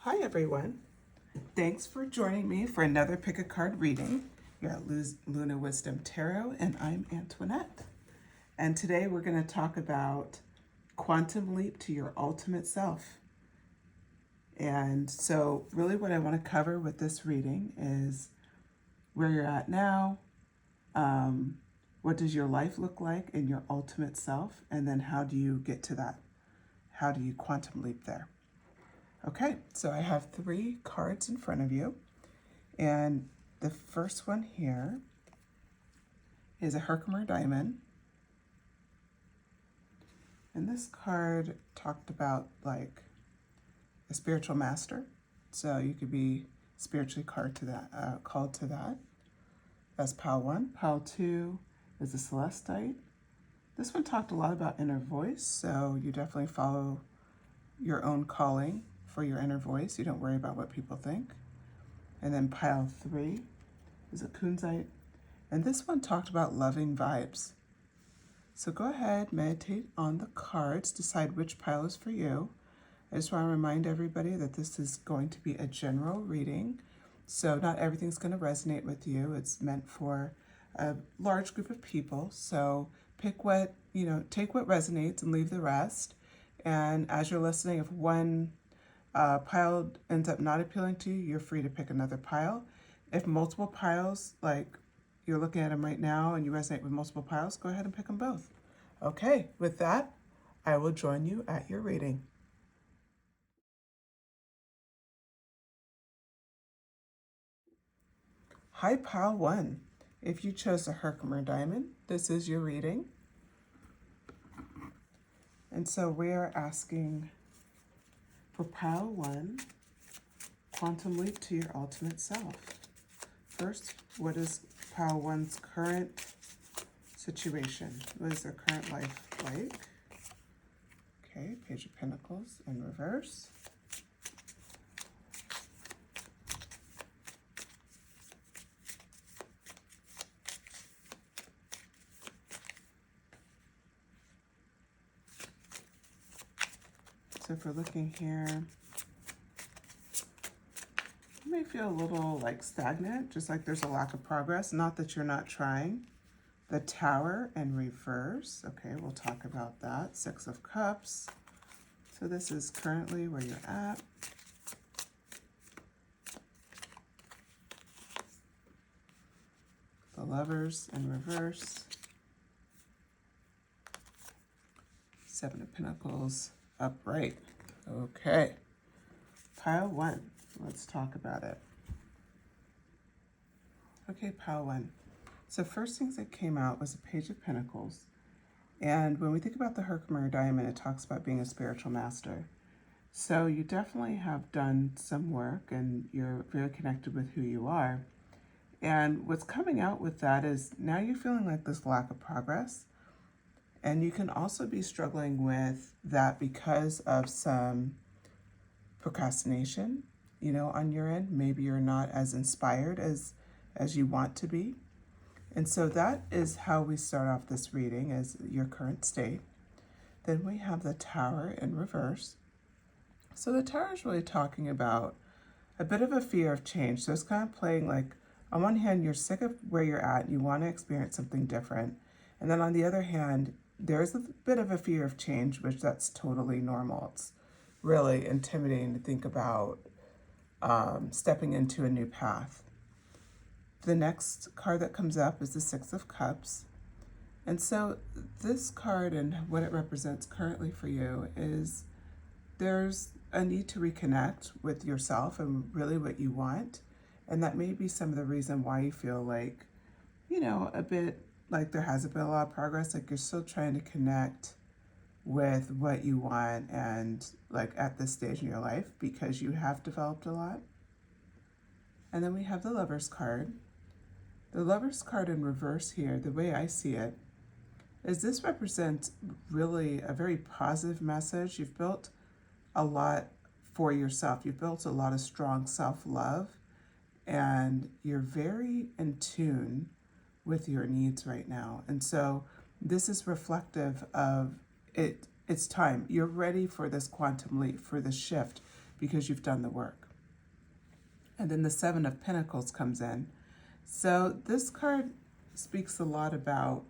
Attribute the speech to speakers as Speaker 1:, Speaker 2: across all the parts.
Speaker 1: Hi everyone. Thanks for joining me for another pick a card reading here at Luna Wisdom Tarot, and I'm Antoinette. And today we're going to talk about quantum leap to your ultimate self. And so really what I want to cover with this reading is where you're at now, what does your life look like in your ultimate self, and then how do you get to that? How do you quantum leap there? Okay, so I have 3 cards in front of you, and the first one here is a Herkimer Diamond, and this card talked about like a spiritual master, so you could be spiritually called to that. That's pile 1. Pile 2 is the Celestite. This one talked a lot about inner voice, so you definitely follow your own calling for your inner voice. You don't worry about what people think. And then pile 3 is a Kunzite. And this one talked about loving vibes. So go ahead, meditate on the cards, decide which pile is for you. I just want to remind everybody that this is going to be a general reading. So not everything's going to resonate with you. It's meant for a large group of people. So pick what, take what resonates and leave the rest. And as you're listening, if one pile ends up not appealing to you, you're free to pick another pile. If multiple piles, like you're looking at them right now and you resonate with multiple piles, go ahead and pick them both. Okay, with that, I will join you at your reading. Hi, pile 1. If you chose a Herkimer Diamond, this is your reading. And so we are asking for pile 1, quantum leap to your ultimate self. First, what is pile 1's current situation? What is their current life like? Okay, Page of Pentacles in reverse. So if we're looking here, you may feel a little like stagnant, just like there's a lack of progress. Not that you're not trying. The Tower in reverse. Okay, we'll talk about that. 6 of Cups. So this is currently where you're at. The Lovers in reverse. 7 of Pentacles upright. Okay. Pile 1. Let's talk about it. Okay, pile 1. So first things that came out was a Page of Pentacles. And when we think about the Herkimer Diamond, it talks about being a spiritual master. So you definitely have done some work and you're very connected with who you are. And what's coming out with that is now you're feeling like this lack of progress. And you can also be struggling with that because of some procrastination, on your end. Maybe you're not as inspired as you want to be. And so that is how we start off this reading, as your current state. Then we have the Tower in reverse. So the Tower is really talking about a bit of a fear of change. So it's kind of playing like, on one hand, you're sick of where you're at, and you want to experience something different. And then on the other hand, there's a bit of a fear of change, which that's totally normal. It's really intimidating to think about stepping into a new path. The next card that comes up is the 6 of Cups. And so this card and what it represents currently for you is there's a need to reconnect with yourself and really what you want. And that may be some of the reason why you feel like, a bit like there hasn't been a lot of progress, like you're still trying to connect with what you want and like at this stage in your life because you have developed a lot. And then we have the Lovers card. The Lovers card in reverse here, the way I see it, is this represents really a very positive message. You've built a lot for yourself. You've built a lot of strong self-love, and you're very in tune with your needs right now. And so this is reflective of it. It's time. You're ready for this quantum leap, for the shift, because you've done the work. And then the Seven of Pentacles comes in. So this card speaks a lot about,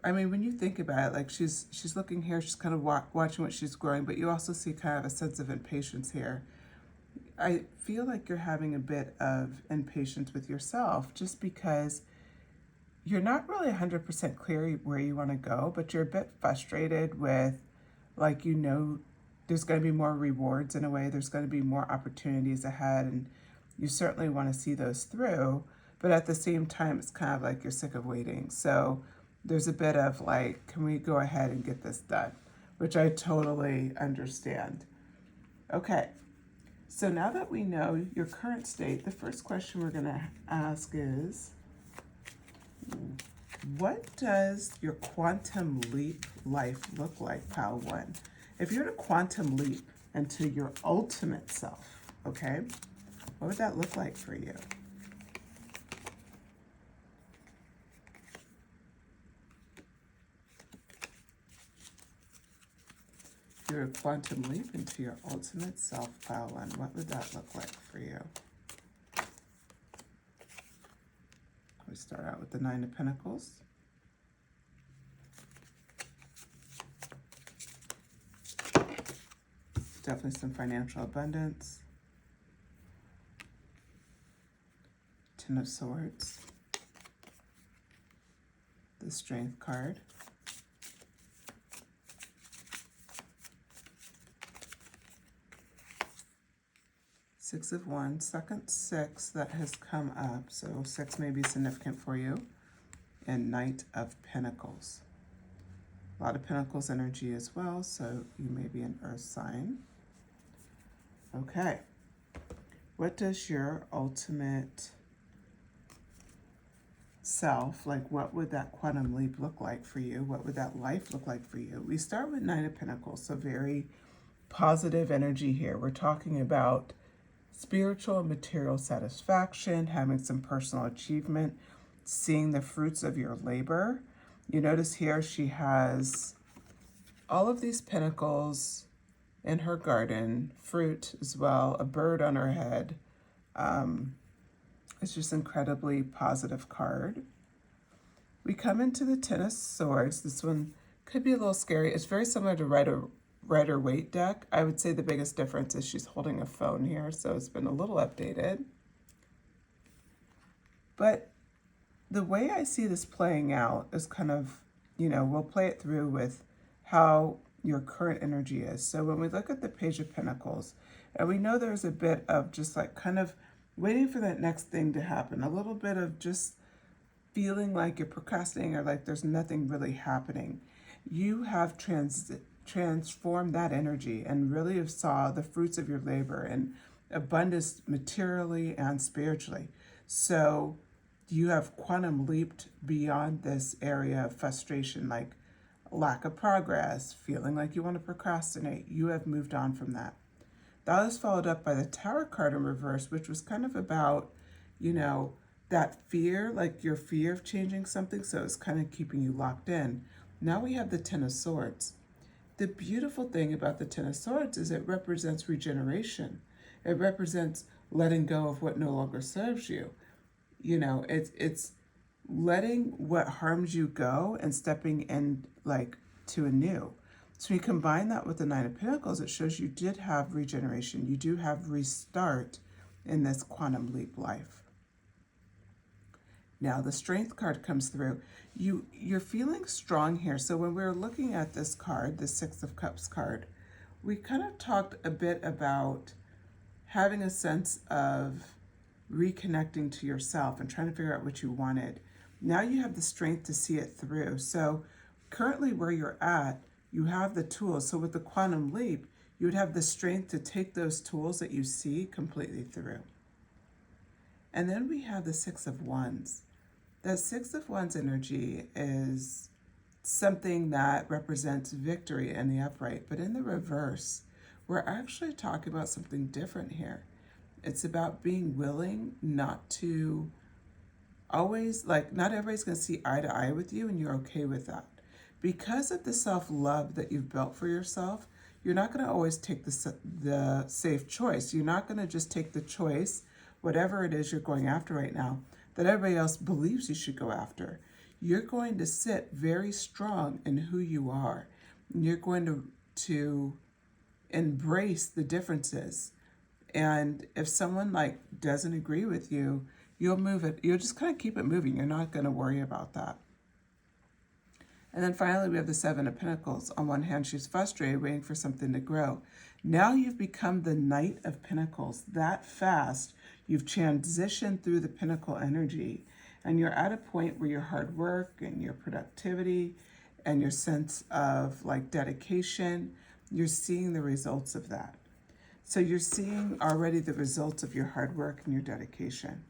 Speaker 1: I mean, when you think about it, like she's looking here, she's kind of watching what she's growing, but you also see kind of a sense of impatience here. I feel like you're having a bit of impatience with yourself just because you're not really 100% clear where you want to go, but you're a bit frustrated with, like, you know, there's going to be more rewards in a way, there's going to be more opportunities ahead, and you certainly want to see those through, but at the same time, it's kind of like you're sick of waiting. So there's a bit of like, can we go ahead and get this done? Which I totally understand. Okay, so now that we know your current state, the first question we're going to ask is, what does your quantum leap life look like, pile one? If you're to quantum leap into your ultimate self, okay, what would that look like for you? If you're to quantum leap into your ultimate self, pile one, what would that look like for you? We start out with the Nine of Pentacles. Definitely some financial abundance. Ten of Swords. The Strength card. Six of Wands, second six that has come up, so six may be significant for you. And Knight of Pentacles. A lot of Pentacles energy as well, so you may be an earth sign. Okay. What does your ultimate self, like what would that quantum leap look like for you? What would that life look like for you? We start with Nine of Pentacles, so very positive energy here. We're talking about spiritual and material satisfaction, having some personal achievement, seeing the fruits of your labor. You notice here she has all of these pentacles in her garden, fruit as well, a bird on her head. It's just incredibly positive card. We come into the Ten of Swords. This one could be a little scary. It's very similar to Rider-Waite deck. I would say the biggest difference is she's holding a phone here, so it's been a little updated. But the way I see this playing out is kind of, you know, we'll play it through with how your current energy is. So when we look at the Page of Pentacles, and we know there's a bit of just like kind of waiting for that next thing to happen, a little bit of just feeling like you're procrastinating or like there's nothing really happening. You have transformed that energy and really have saw the fruits of your labor and abundance materially and spiritually. So you have quantum leaped beyond this area of frustration, like lack of progress, feeling like you want to procrastinate. You have moved on from that. That was followed up by the Tower card in reverse, which was kind of about, you know, that fear, like your fear of changing something, so it's kind of keeping you locked in. Now we have the Ten of Swords. The beautiful thing about the Ten of Swords is it represents regeneration. It represents letting go of what no longer serves you. You know, it's letting what harms you go and stepping in like to a new. So we combine that with the Nine of Pentacles, it shows you did have regeneration. You do have restart in this quantum leap life. Now the Strength card comes through. You're feeling strong here. So when we were looking at this card, the Six of Cups card, we kind of talked a bit about having a sense of reconnecting to yourself and trying to figure out what you wanted. Now you have the strength to see it through. So currently where you're at, you have the tools. So with the quantum leap, you would have the strength to take those tools that you see completely through. And then we have the Six of Wands. The Six of Wands energy is something that represents victory in the upright, but in the reverse, we're actually talking about something different here. It's about being willing not to always, like, not everybody's going to see eye to eye with you, and you're okay with that. Because of the self-love that you've built for yourself, you're not going to always take the safe choice. You're not going to just take the choice, whatever it is you're going after right now, that everybody else believes you should go after. You're going to sit very strong in who you are. And you're going to embrace the differences. And if someone like doesn't agree with you, you'll move it. You'll just kind of keep it moving. You're not going to worry about that. And then finally, we have the Seven of Pentacles. On one hand, she's frustrated, waiting for something to grow. Now you've become the Knight of Pentacles. That fast, you've transitioned through the Pentacle energy. And you're at a point where your hard work and your productivity and your sense of like dedication, you're seeing the results of that. So you're seeing already the results of your hard work and your dedication.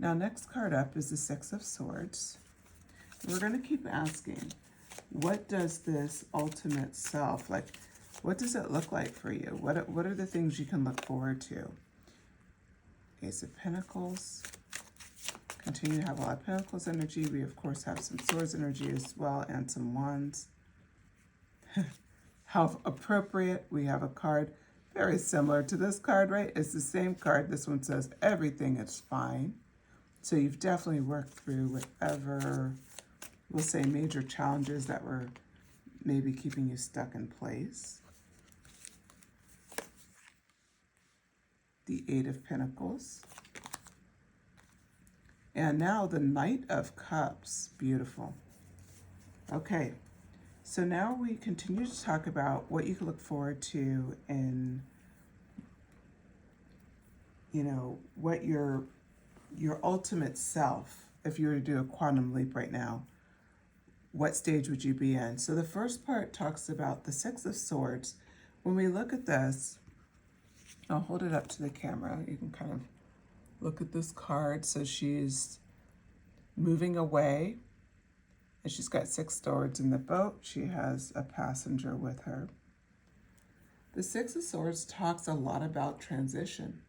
Speaker 1: Now, next card up is the Six of Swords. We're going to keep asking, what does this ultimate self, like, what does it look like for you? What are the things you can look forward to? Ace of Pentacles. Continue to have a lot of Pentacles energy. We, of course, have some Swords energy as well and some Wands. How appropriate. We have a card very similar to this card, right? It's the same card. This one says everything is fine. So you've definitely worked through whatever, we'll say, major challenges that were maybe keeping you stuck in place. The Eight of Pentacles. And now the Knight of Cups. Beautiful. Okay, so now we continue to talk about what you can look forward to in, you know, what your ultimate self, if you were to do a quantum leap right now, what stage would you be in? So the first part talks about the Six of Swords. When we look at this, I'll hold it up to the camera. You can kind of look at this card. So she's moving away, and she's got 6 swords in the boat. She has a passenger with her. The Six of Swords talks a lot about transition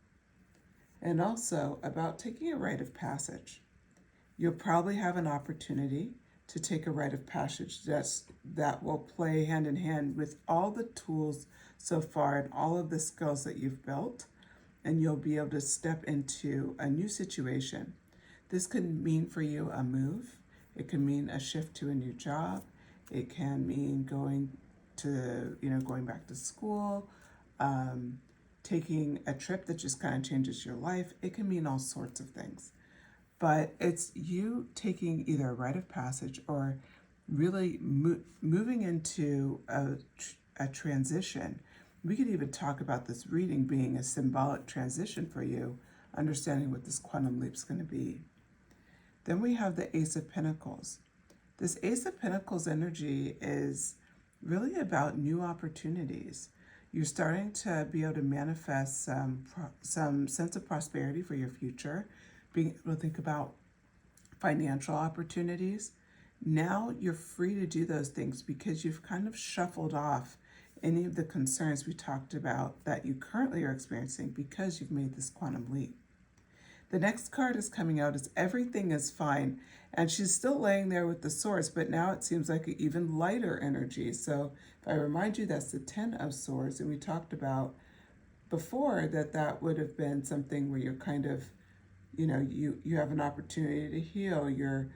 Speaker 1: and also about taking a rite of passage. You'll probably have an opportunity to take a rite of passage that will play hand in hand with all the tools so far and all of the skills that you've built, and you'll be able to step into a new situation. This could mean for you a move. It can mean a shift to a new job. It can mean going back to school, taking a trip that just kind of changes your life. It can mean all sorts of things. But it's you taking either a rite of passage or really moving into a transition. We could even talk about this reading being a symbolic transition for you, understanding what this quantum leap is going to be. Then we have the Ace of Pentacles. This Ace of Pentacles energy is really about new opportunities. You're starting to be able to manifest some sense of prosperity for your future, being able to think about financial opportunities. Now you're free to do those things because you've kind of shuffled off any of the concerns we talked about that you currently are experiencing because you've made this quantum leap. The next card is coming out is everything is fine. And she's still laying there with the swords, but now it seems like an even lighter energy. So if I remind you, that's the 10 of Swords. And we talked about before that would have been something where you're kind of, you have an opportunity to heal. You're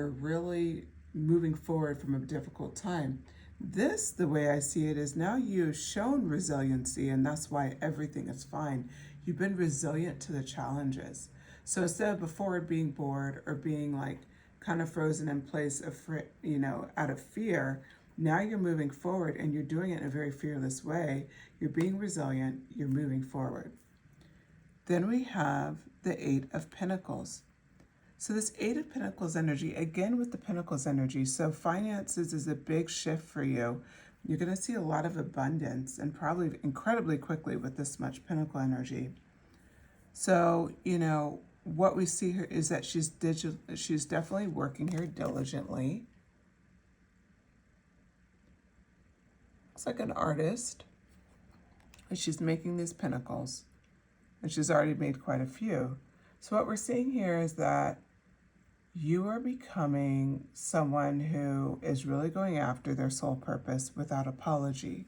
Speaker 1: really moving forward from a difficult time. This, the way I see it, is now you've shown resiliency, and that's why everything is fine. You've been resilient to the challenges. So instead of before being bored or being like kind of frozen in place out of fear, now you're moving forward and you're doing it in a very fearless way. You're being resilient, you're moving forward. Then we have the Eight of Pentacles. So this Eight of Pentacles energy, again with the Pentacles energy, so finances is a big shift for you. You're going to see a lot of abundance and probably incredibly quickly with this much Pentacle energy. So, what we see here is that she's definitely working here diligently. Looks like an artist. And she's making these pentacles. And she's already made quite a few. So what we're seeing here is that you are becoming someone who is really going after their soul purpose without apology.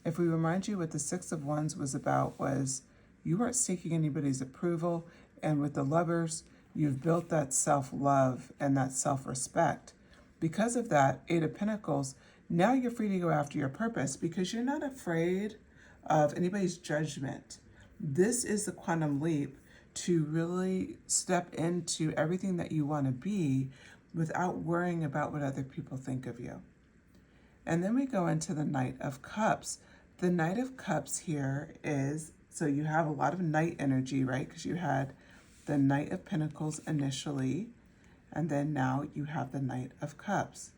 Speaker 1: If we remind you what the Six of Wands was about, was you weren't seeking anybody's approval, and with the Lovers, you've built that self-love and that self-respect. Because of that, Eight of Pentacles, now you're free to go after your purpose because you're not afraid of anybody's judgment. This is the quantum leap to really step into everything that you want to be without worrying about what other people think of you. And then we go into the Knight of Cups. The Knight of Cups here is, so you have a lot of Knight energy, right? Because you had the Knight of Pentacles initially, and then now you have the Knight of Cups.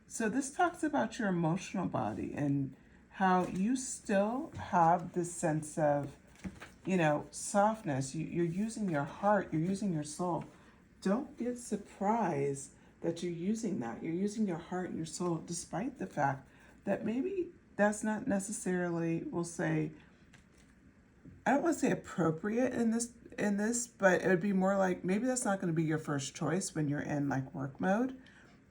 Speaker 1: So this talks about your emotional body and how you still have this sense of, softness. You're using your heart, you're using your soul. Don't get surprised that you're using that. You're using your heart and your soul, despite the fact that maybe that's not necessarily, we'll say, I don't want to say appropriate in this, but it would be more like maybe that's not going to be your first choice when you're in like work mode.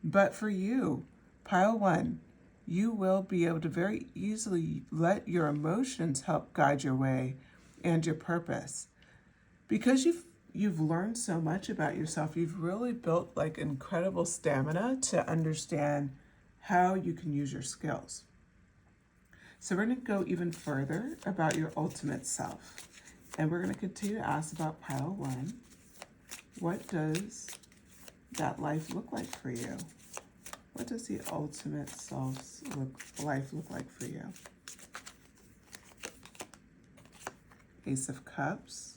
Speaker 1: But for you, pile one, you will be able to very easily let your emotions help guide your way and your purpose. Because you've learned so much about yourself, you've really built like incredible stamina to understand how you can use your skills. So we're going to go even further about your ultimate self. And we're going to continue to ask about pile one. What does that life look like for you? What does the ultimate self's life look like for you? Ace of Cups.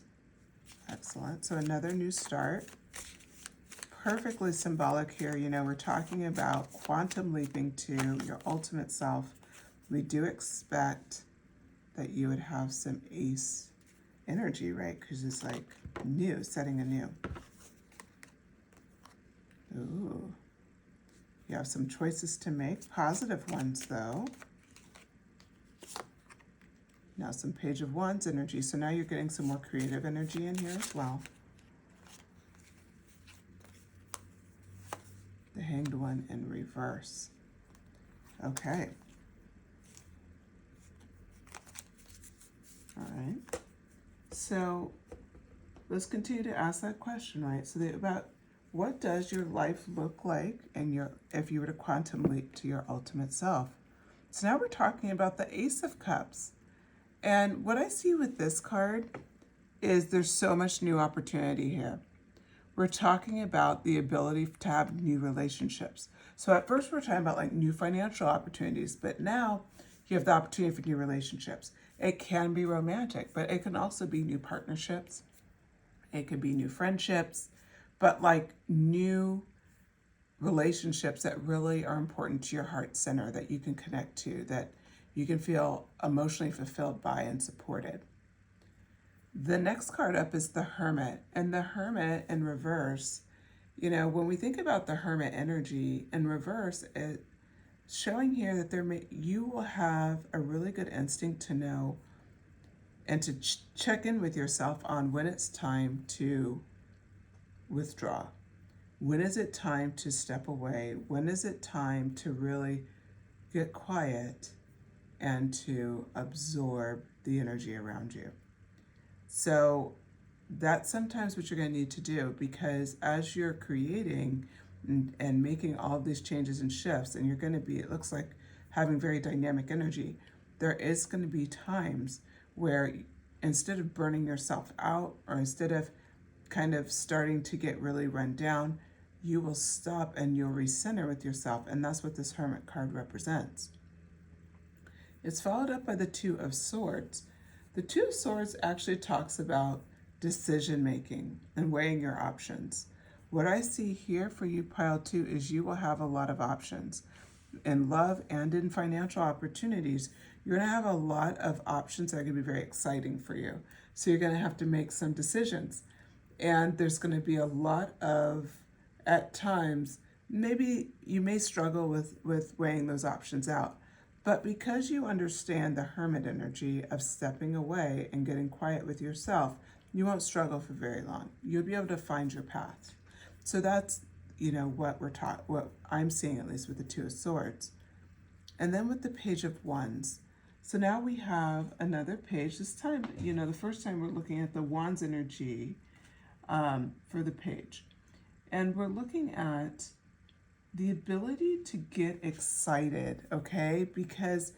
Speaker 1: Excellent. So another new start. Perfectly symbolic here. We're talking about quantum leaping to your ultimate self. We do expect that you would have some ace energy, right? Because it's like new, setting anew. Ooh. You have some choices to make. Positive ones, though. Now some Page of Wands energy. So now you're getting some more creative energy in here as well. The Hanged One in reverse. Okay. All right. So let's continue to ask that question, right? So about what does your life look like and if you were to quantum leap to your ultimate self? So now we're talking about the Ace of Cups. And what I see with this card is there's so much new opportunity here. We're talking about the ability to have new relationships. So at first we're talking about like new financial opportunities, but now you have the opportunity for new relationships. It can be romantic, but it can also be new partnerships. It could be new friendships, but like new relationships that really are important to your heart center, that you can connect to, that you can feel emotionally fulfilled by and supported. The next card up is the Hermit. And the Hermit in reverse, when we think about the Hermit energy in reverse, it's showing here that you will have a really good instinct to know and to check in with yourself on when it's time to withdraw. When is it time to step away? When is it time to really get quiet and to absorb the energy around you? So that's sometimes what you're going to need to do, because as you're creating and making all of these changes and shifts, and you're going to be, it looks like, having very dynamic energy, there is going to be times where instead of burning yourself out, or instead of kind of starting to get really run down, you will stop and you'll recenter with yourself. And that's what this Hermit card represents. It's followed up by the Two of Swords. The Two of Swords actually talks about decision making and weighing your options. What I see here for you, pile two, is you will have a lot of options. In love and in financial opportunities, you're going to have a lot of options that are going to be very exciting for you. So you're going to have to make some decisions. And there's going to be a lot of, at times, maybe you may struggle with weighing those options out. But because you understand the Hermit energy of stepping away and getting quiet with yourself, you won't struggle for very long. You'll be able to find your path. So that's, what what I'm seeing, at least with the Two of Swords. And then with the Page of Wands. So now we have another page. This time, the first time we're looking at the Wands energy for the page. And we're looking at the ability to get excited, okay? Because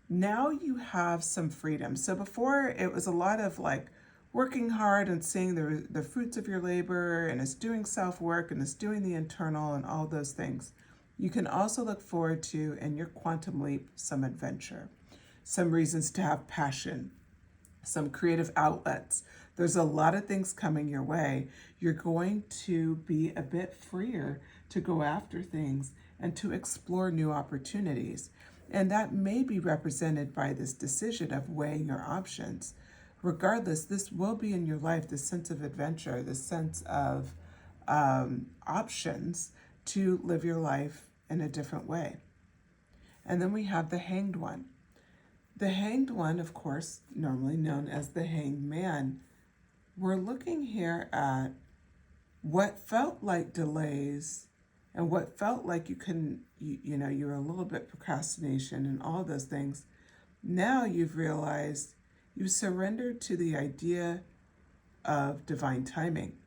Speaker 1: now you have some freedom. So before it was a lot of like working hard and seeing the fruits of your labor, and it's doing self-work, and it's doing the internal and all those things. You can also look forward to, in your quantum leap, some adventure, some reasons to have passion, some creative outlets. There's a lot of things coming your way. You're going to be a bit freer to go after things and to explore new opportunities. And that may be represented by this decision of weighing your options. Regardless, this will be in your life, this sense of adventure, this sense of options to live your life in a different way. And then we have the Hanged One. The Hanged One, of course, normally known as the Hanged Man. We're looking here at what felt like delays and what felt like you couldn't, you were a little bit procrastination and all those things. Now you've realized you surrendered to the idea of divine timing.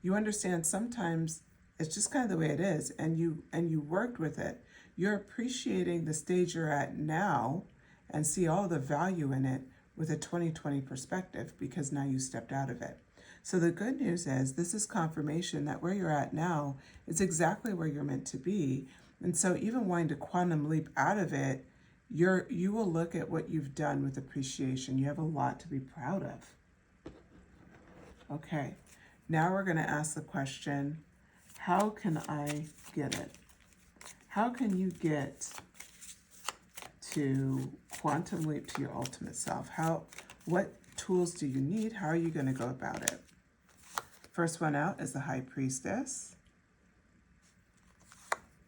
Speaker 1: You understand sometimes it's just kind of the way it is, and you worked with it. You're appreciating the stage you're at now and see all the value in it with a 2020 perspective, because now you stepped out of it. So the good news is this is confirmation that where you're at now is exactly where you're meant to be. And so even wanting to quantum leap out of it, you will look at what you've done with appreciation. You have a lot to be proud of. Okay, now we're going to ask the question, how can I get it? How can you get to quantum leap to your ultimate self? What tools do you need? How are you going to go about it? First one out is the High Priestess,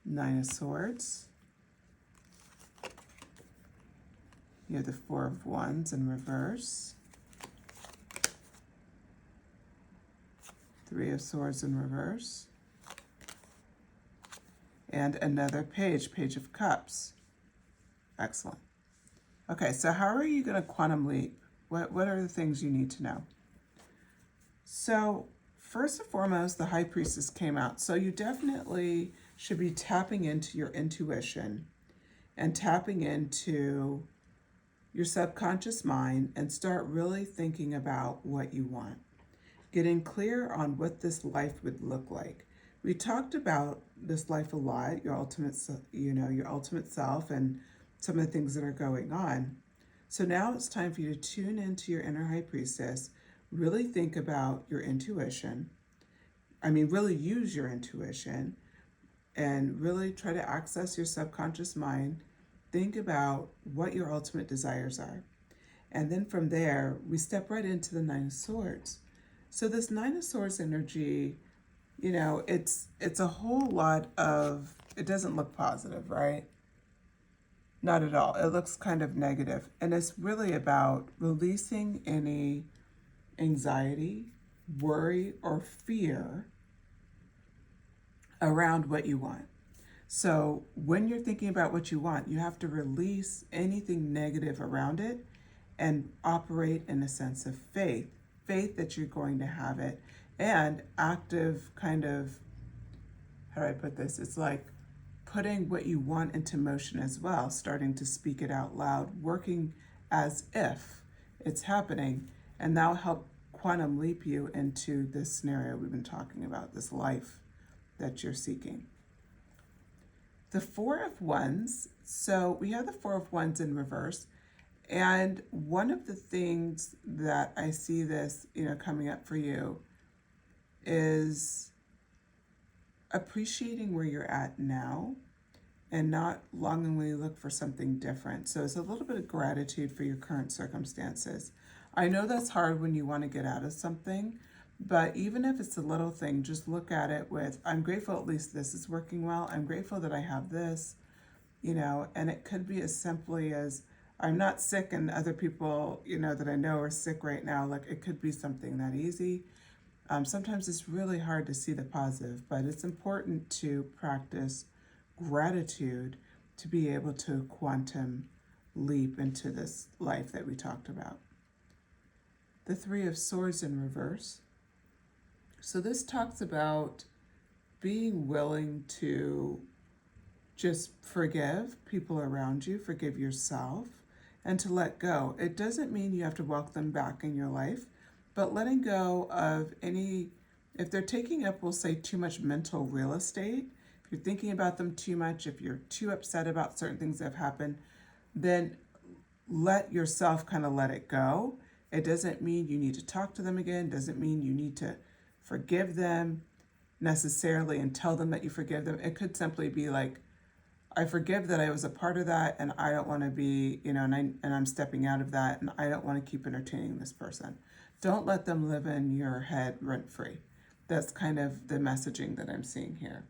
Speaker 1: Nine of Swords. You have the Four of Wands in reverse, Three of Swords in reverse, and another page, Page of Cups. Excellent. Okay, so how are you going to quantum leap? What are the things you need to know? So first and foremost, the High Priestess came out. So you definitely should be tapping into your intuition and tapping into your subconscious mind and start really thinking about what you want. Getting clear on what this life would look like. We talked about this life a lot, your ultimate self and some of the things that are going on. So now it's time for you to tune into your inner High Priestess, really think about your intuition. Really use your intuition and really try to access your subconscious mind. Think about what your ultimate desires are. And then from there, we step right into the Nine of Swords. So this Nine of Swords energy, it's a whole lot of, it doesn't look positive, right? Not at all. It looks kind of negative. And it's really about releasing any anxiety, worry, or fear around what you want. So when you're thinking about what you want, you have to release anything negative around it and operate in a sense of faith that you're going to have it, and active kind of, how do I put this? It's like putting what you want into motion as well, starting to speak it out loud, working as if it's happening, and that'll help quantum leap you into this scenario we've been talking about, this life that you're seeking. The Four of Wands, so we have the Four of Wands in reverse, and one of the things that I see this, coming up for you is appreciating where you're at now and not longingly look for something different. So it's a little bit of gratitude for your current circumstances. I know that's hard when you want to get out of something, but even if it's a little thing, just look at it with, I'm grateful at least this is working well. I'm grateful that I have this, and it could be as simply as, I'm not sick and other people, that I know are sick right now. Like, it could be something that easy. Sometimes it's really hard to see the positive, but it's important to practice gratitude to be able to quantum leap into this life that we talked about. The Three of Swords in reverse. So this talks about being willing to just forgive people around you, forgive yourself, and to let go. It doesn't mean you have to welcome them back in your life, but letting go of any, if they're taking up, we'll say, too much mental real estate, if you're thinking about them too much, if you're too upset about certain things that have happened, then let yourself kind of let it go. It doesn't mean you need to talk to them again. It doesn't mean you need to forgive them necessarily and tell them that you forgive them. It could simply be like, I forgive that I was a part of that, and I don't want to be, and I'm stepping out of that, and I don't want to keep entertaining this person. Don't let them live in your head rent-free. That's kind of the messaging that I'm seeing here.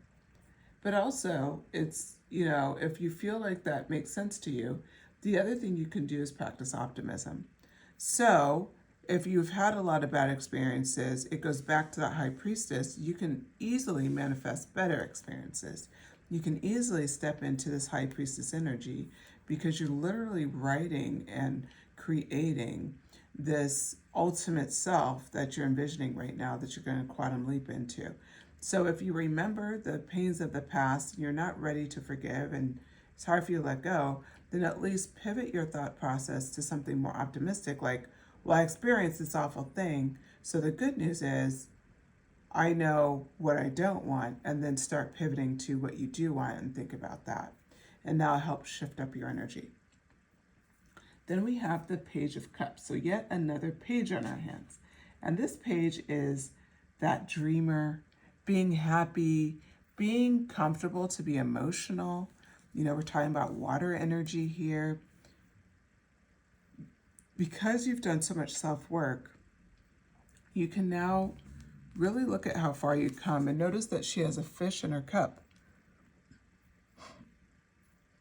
Speaker 1: But also, it's, if you feel like that makes sense to you, the other thing you can do is practice optimism. So if you've had a lot of bad experiences, it goes back to that high priestess, you can easily manifest better experiences. You can easily step into this high priestess energy because you're literally writing and creating this ultimate self that you're envisioning right now that you're going to quantum leap into. So if you remember the pains of the past, you're not ready to forgive, and it's hard for you to let go, then at least pivot your thought process to something more optimistic, like, well, I experienced this awful thing, so the good news is I know what I don't want, and then start pivoting to what you do want and think about that. And now help shift up your energy. Then we have the Page of Cups, so yet another page on our hands. And this page is that dreamer, being happy, being comfortable to be emotional. We're talking about water energy here. Because you've done so much self-work, you can now really look at how far you've come, and notice that she has a fish in her cup.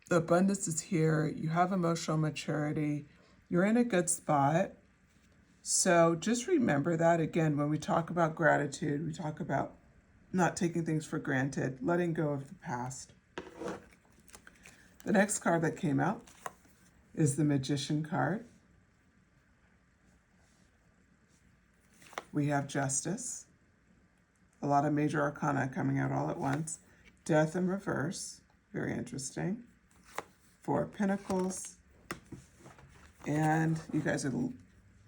Speaker 1: The abundance is here. You have emotional maturity. You're in a good spot. So just remember that, again, when we talk about gratitude, we talk about not taking things for granted, letting go of the past. The next card that came out is the Magician card. We have Justice. A lot of major arcana coming out all at once. Death in reverse. Very interesting. Four of Pentacles. And you guys are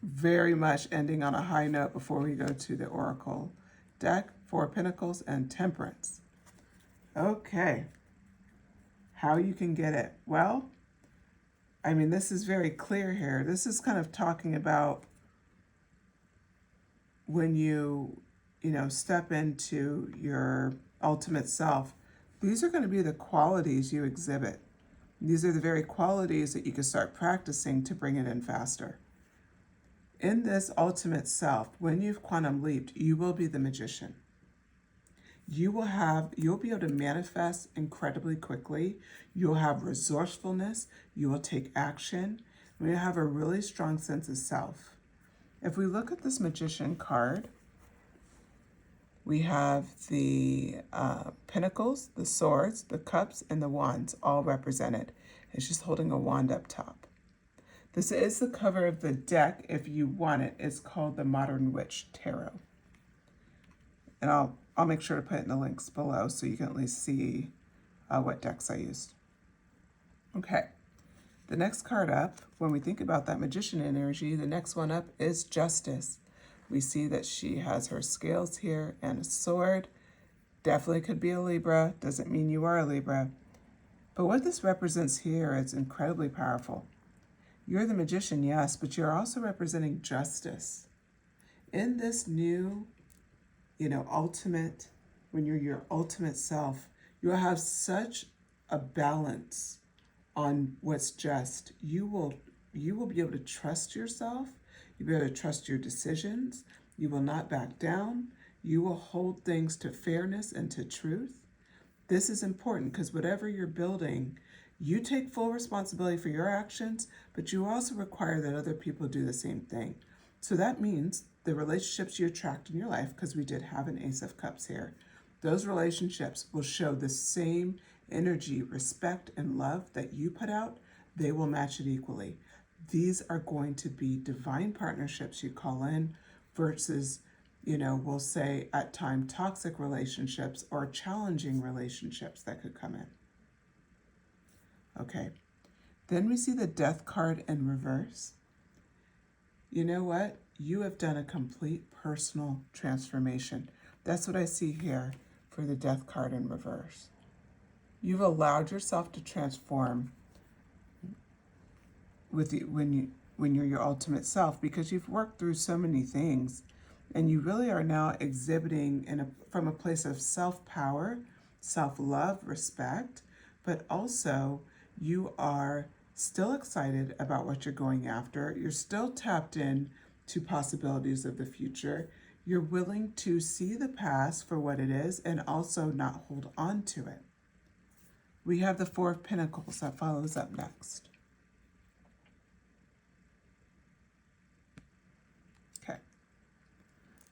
Speaker 1: very much ending on a high note before we go to the Oracle deck. Four of Pentacles and Temperance. Okay. How you can get it? Well, this is very clear here. This is kind of talking about when you step into your ultimate self. These are going to be the qualities you exhibit. These are the very qualities that you can start practicing to bring it in faster. In this ultimate self, when you've quantum leaped, you will be the magician. You'll be able to manifest incredibly quickly. You'll have resourcefulness. You will take action. You'll have a really strong sense of self. If we look at this Magician card, we have the Pentacles, the Swords, the Cups, and the Wands all represented. It's just holding a wand up top. This is the cover of the deck if you want it. It's called the Modern Witch Tarot. And I'll make sure to put it in the links below so you can at least see what decks I used. Okay, the next card up, when we think about that Magician energy, the next one up is Justice. We see that she has her scales here and a sword. Definitely could be a Libra. Doesn't mean you are a Libra. But what this represents here is incredibly powerful. You're the magician, yes, but you're also representing justice. In this new, ultimate, when you're your ultimate self, you'll have such a balance on what's just. You will be able to trust yourself. You'll be able to trust your decisions. You will not back down. You will hold things to fairness and to truth. This is important because whatever you're building, you take full responsibility for your actions, but you also require that other people do the same thing. So that means the relationships you attract in your life, because we did have an Ace of Cups here, those relationships will show the same energy, respect, and love that you put out, they will match it equally. These are going to be divine partnerships you call in versus, we'll say at times toxic relationships or challenging relationships that could come in. Okay. Then we see the Death card in reverse. You know what? You have done a complete personal transformation. That's what I see here for the Death card in reverse. You've allowed yourself to transform when you're your ultimate self, because you've worked through so many things, and you really are now exhibiting from a place of self-power, self-love, respect, but also you are still excited about what you're going after. You're still tapped in to possibilities of the future. You're willing to see the past for what it is and also not hold on to it. We have the Four of Pentacles that follows up next. Okay.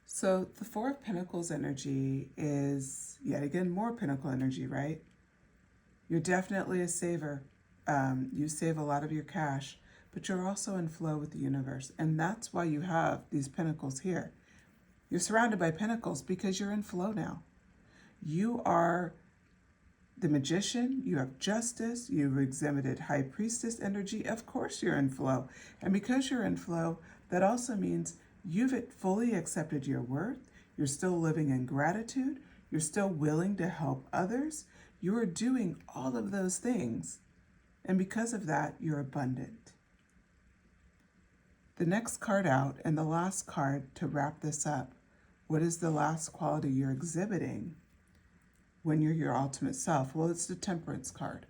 Speaker 1: So the Four of Pentacles energy is, yet again, more Pentacle energy, right? You're definitely a saver. You save a lot of your cash, but you're also in flow with the universe. And that's why you have these pentacles here. You're surrounded by pentacles because you're in flow now. You are the magician, you have justice, you've exhibited high priestess energy. Of course you're in flow. And because you're in flow, that also means you've fully accepted your worth. You're still living in gratitude. You're still willing to help others. You are doing all of those things. And because of that, you're abundant. The next card out and the last card to wrap this up. What is the last quality you're exhibiting when you're your ultimate self? Well, it's the Temperance card.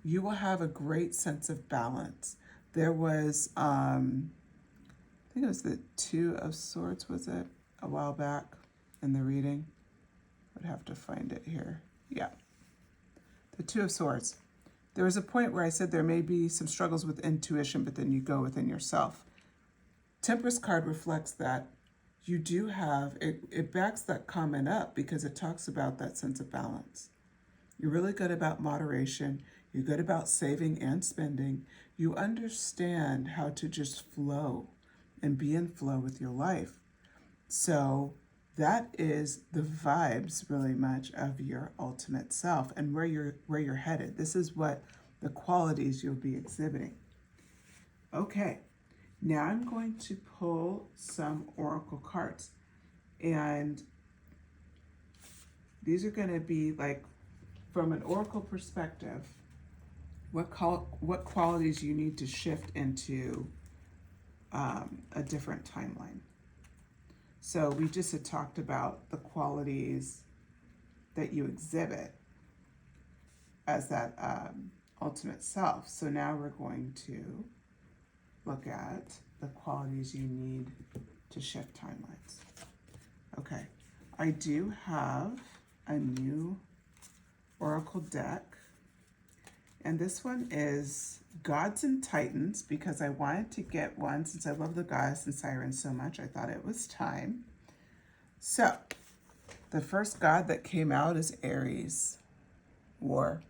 Speaker 1: You will have a great sense of balance. There was, I think it was the Two of Swords, was it? A while back in the reading. I'd have to find it here. Yeah. The Two of Swords. There was a point where I said there may be some struggles with intuition, but then you go within yourself. Temperance card reflects that you do have, it backs that comment up because it talks about that sense of balance. You're really good about moderation. You're good about saving and spending. You understand how to just flow and be in flow with your life. So that is the vibes really much of your ultimate self and where you're headed. This is what the qualities you'll be exhibiting. Okay, now I'm going to pull some oracle cards, and these are going to be like from an oracle perspective, what qualities you need to shift into a different timeline. So we just had talked about the qualities that you exhibit as that ultimate self. So now we're going to look at the qualities you need to shift timelines. Okay, I do have a new oracle deck, and this one is Gods and Titans, because I wanted to get one since I love the goddess and sirens so much. I thought it was time. So the first god that came out is Aries, War.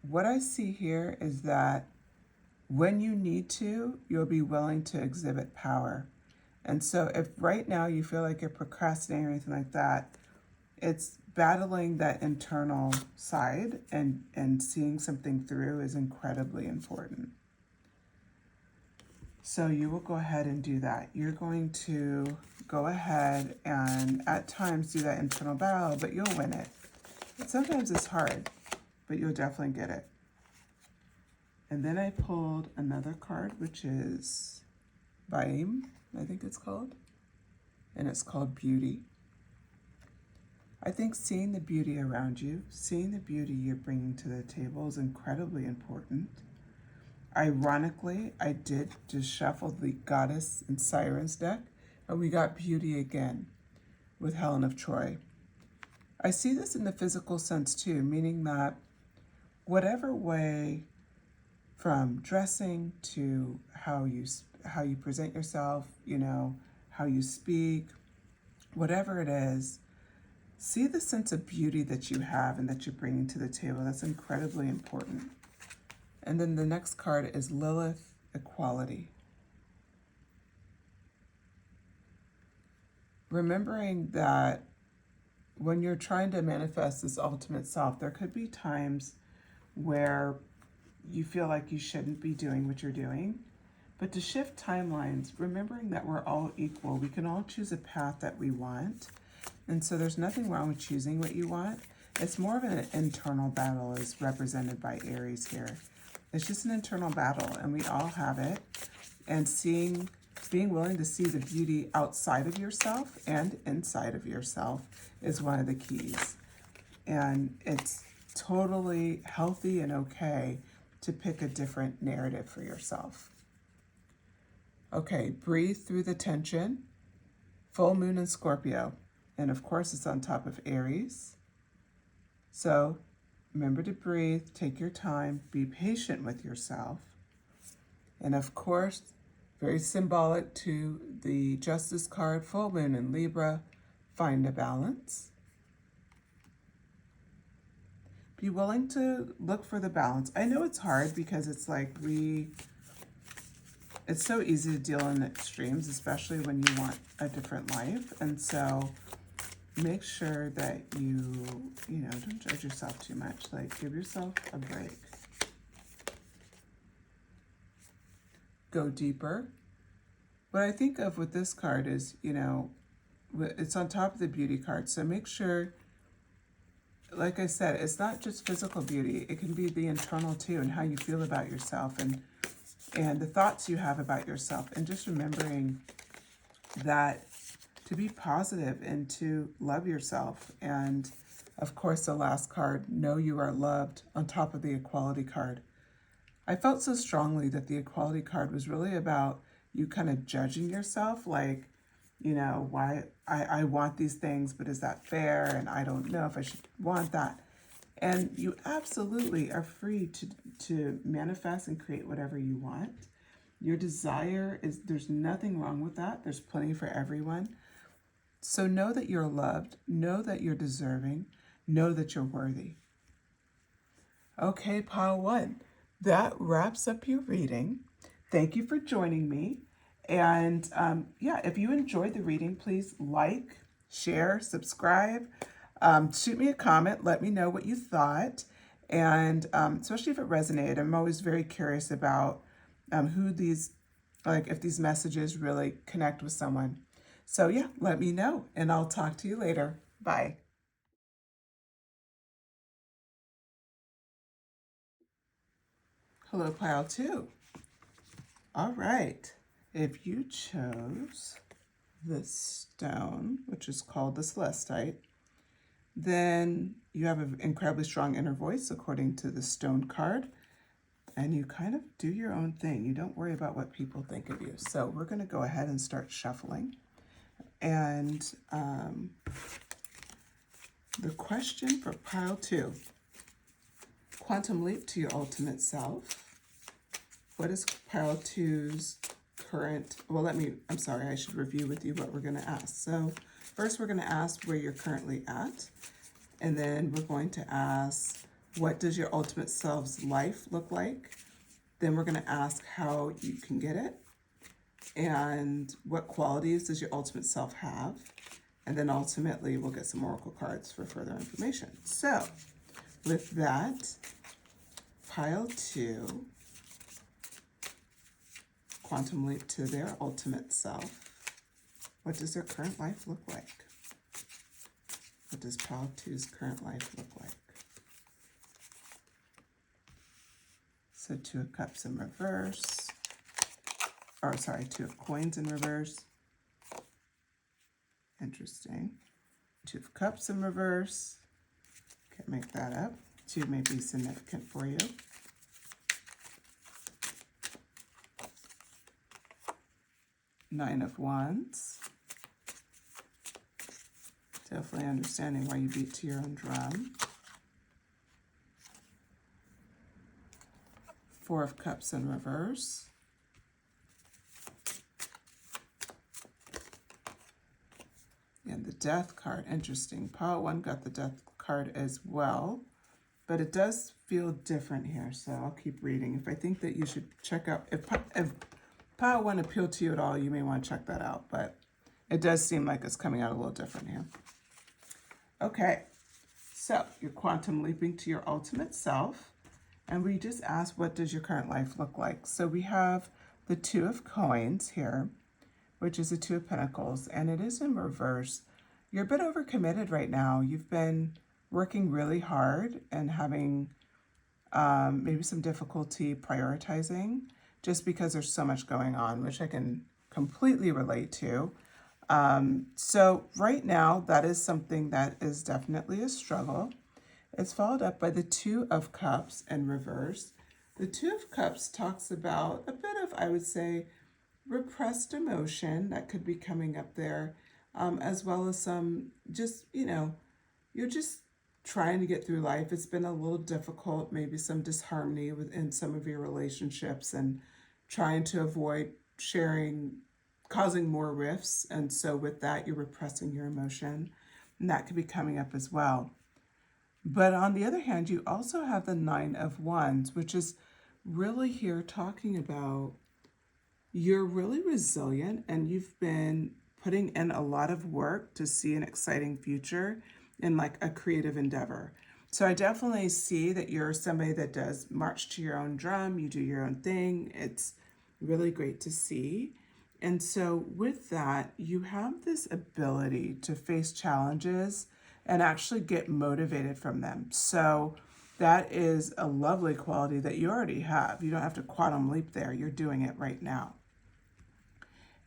Speaker 1: What I see here is that when you need to, you'll be willing to exhibit power. And so if right now you feel like you're procrastinating or anything like that, it's battling that internal side and seeing something through is incredibly important. So you will go ahead and do that. You're going to go ahead and at times do that internal battle, but you'll win it. But sometimes it's hard, but you'll definitely get it. And then I pulled another card, which is Baim, I think it's called. And it's called Beauty. I think seeing the beauty around you, seeing the beauty you're bringing to the table is incredibly important. Ironically, I did just shuffle the Goddess and Sirens deck, and we got Beauty again with Helen of Troy. I see this in the physical sense too, meaning that whatever way, from dressing to how you present yourself, how you speak, whatever it is, See the sense of beauty that you have and that you're bringing to the table. That's incredibly important. And then the next card is Lilith, Equality. Remembering that when you're trying to manifest this ultimate self, there could be times where you feel like you shouldn't be doing what you're doing. But to shift timelines, remembering that we're all equal, we can all choose a path that we want. And so there's nothing wrong with choosing what you want. It's more of an internal battle as represented by Aries here. It's just an internal battle, and we all have it. And being willing to see the beauty outside of yourself and inside of yourself is one of the keys. And it's totally healthy and okay to pick a different narrative for yourself. Okay, breathe through the tension. Full moon in Scorpio. And of course, it's on top of Aries. So remember to breathe, take your time, be patient with yourself. And of course, very symbolic to the Justice card, full moon in Libra, find a balance. Be willing to look for the balance. I know it's hard because it's like it's so easy to deal in extremes, especially when you want a different life. And so make sure that you don't judge yourself too much. Like, give yourself a break. Go deeper. What I think of with this card is, it's on top of the beauty card. So make sure, like I said, it's not just physical beauty. It can be the internal too, and how you feel about yourself and the thoughts you have about yourself. And just remembering that to be positive and to love yourself. And of course, the last card, know you are loved, on top of the equality card. I felt so strongly that the equality card was really about you kind of judging yourself, like, why I want these things, but is that fair? And I don't know if I should want that. And you absolutely are free to manifest and create whatever you want. Your desire there's nothing wrong with that. There's plenty for everyone. So know that you're loved, know that you're deserving, know that you're worthy. Okay, pile one. That wraps up your reading. Thank you for joining me. And if you enjoyed the reading, please like, share, subscribe, shoot me a comment, let me know what you thought. And especially if it resonated, I'm always very curious about if these messages really connect with someone. So let me know, and I'll talk to you later. Bye. Hello, pile two. All right. If you chose this stone, which is called the Celestite, then you have an incredibly strong inner voice, according to the stone card, and you kind of do your own thing. You don't worry about what people think of you. So we're going to go ahead and start shuffling. And the question for pile two, quantum leap to your ultimate self. What is pile two's current, I should review with you what we're going to ask. So first we're going to ask where you're currently at, and then we're going to ask, what does your ultimate self's life look like? Then we're going to ask how you can get it, and what qualities does your ultimate self have? And then ultimately we'll get some oracle cards for further information. So with that, pile two, quantum leap to their ultimate self. What does their current life look like? What does pile two's current life look like? So Two of Cups in reverse, Two of Coins in reverse. Interesting. Two of Cups in reverse. Can't make that up. Two may be significant for you. Nine of Wands. Definitely understanding why you beat to your own drum. Four of Cups in reverse. Yeah, And the Death card, interesting. Pile 1 got the Death card as well, but it does feel different here, so I'll keep reading. If I think that you should check out, if Pile 1 appealed to you at all, you may want to check that out, but it does seem like it's coming out a little different here. Okay, so you're quantum leaping to your ultimate self, and we just asked, what does your current life look like? So we have the Two of Coins here, which is the Two of Pentacles, and it is in reverse. You're a bit overcommitted right now. You've been working really hard and having maybe some difficulty prioritizing just because there's so much going on, which I can completely relate to. So right now, that is something that is definitely a struggle. It's followed up by the Two of Cups in reverse. The Two of Cups talks about a bit of, I would say, repressed emotion that could be coming up there, as well as some just, you're just trying to get through life. It's been a little difficult, maybe some disharmony within some of your relationships and trying to avoid causing more rifts. And so with that, you're repressing your emotion, and that could be coming up as well. But on the other hand, you also have the Nine of Wands, which is really here talking about you're really resilient and you've been putting in a lot of work to see an exciting future in like a creative endeavor. So I definitely see that you're somebody that does march to your own drum, you do your own thing. It's really great to see. And so with that, you have this ability to face challenges and actually get motivated from them. So that is a lovely quality that you already have. You don't have to quantum leap there. You're doing it right now.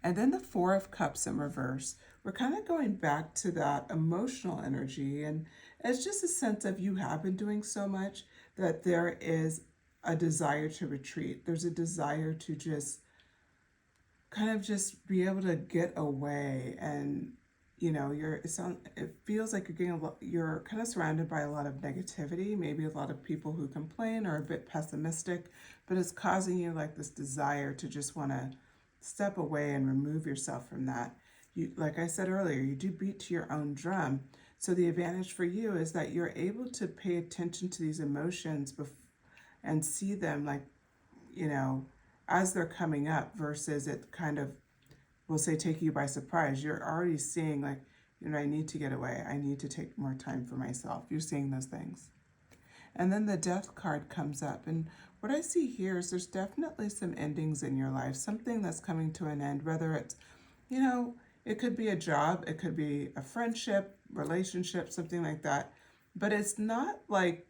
Speaker 1: And then the Four of Cups in reverse. We're kind of going back to that emotional energy. And it's just a sense of you have been doing so much that there is a desire to retreat. There's a desire to just kind of just be able to get away. And, it feels like you're kind of surrounded by a lot of negativity, maybe a lot of people who complain or are a bit pessimistic, but it's causing you like this desire to just want to step away and remove yourself from that. You, like I said earlier, you do beat to your own drum. So the advantage for you is that you're able to pay attention to these emotions and see them like, as they're coming up versus it kind of, we'll say, take you by surprise. You're already seeing like, I need to get away. I need to take more time for myself. You're seeing those things. And then the Death card comes up. And what I see here is there's definitely some endings in your life, something that's coming to an end, whether it's, it could be a job, it could be a friendship, relationship, something like that. But it's not like,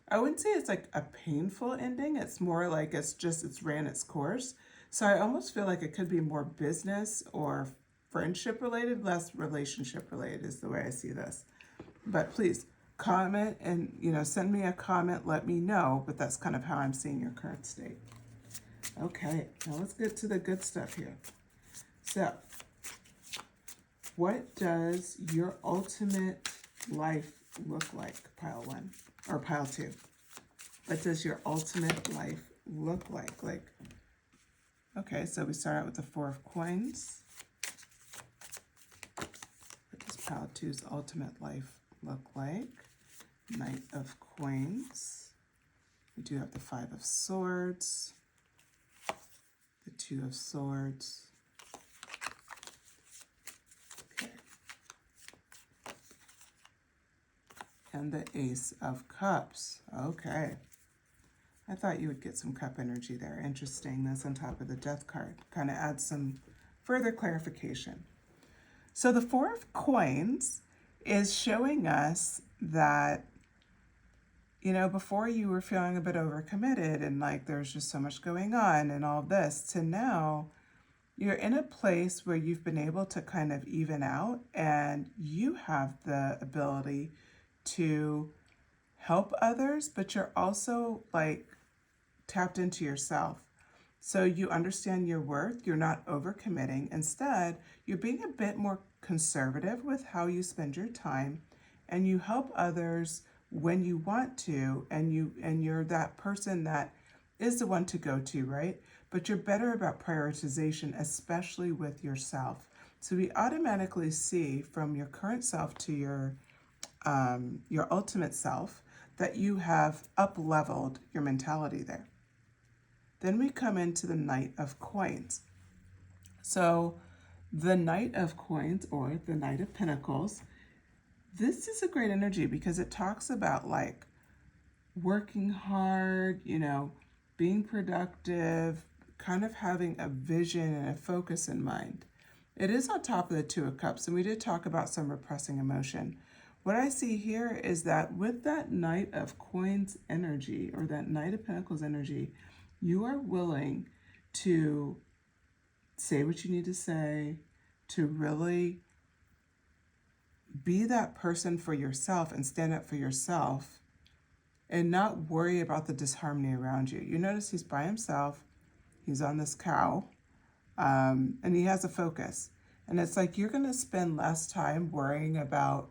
Speaker 1: I wouldn't say it's like a painful ending. It's more like it's ran its course. So I almost feel like it could be more business or friendship related, less relationship related is the way I see this. But please comment and, send me a comment, let me know, but that's kind of how I'm seeing your current state. Okay, now let's get to the good stuff here. So, what does your ultimate life look like, pile 1 or pile 2? What does your ultimate life look like? Okay, so we start out with the Four of Coins. What does pile 2's ultimate life look like? Knight of Coins. We do have the Five of Swords, the Two of Swords. Okay. And the Ace of Cups. Okay. I thought you would get some cup energy there. Interesting. That's on top of the Death card. Kind of adds some further clarification. So the Four of Coins is showing us that, before you were feeling a bit overcommitted and like there's just so much going on and all this, to now you're in a place where you've been able to kind of even out and you have the ability to help others, but you're also like tapped into yourself. So you understand your worth. You're not overcommitting. Instead, you're being a bit more conservative with how you spend your time, and you help others when you want to, and you're that person that is the one to go to, right? But you're better about prioritization, especially with yourself. So we automatically see from your current self to your ultimate self that you have up-leveled your mentality there. Then we come into the Knight of Coins. So the Knight of Coins, or the Knight of Pentacles, this is a great energy because it talks about like working hard, being productive, kind of having a vision and a focus in mind. It is on top of the Two of Cups, and we did talk about some repressing emotion. What I see here is that with that Knight of Coins energy, or that Knight of Pentacles energy, you are willing to say what you need to say, to really be that person for yourself and stand up for yourself and not worry about the disharmony around you. You notice he's by himself, he's on this cow, and he has a focus. And it's like you're going to spend less time worrying about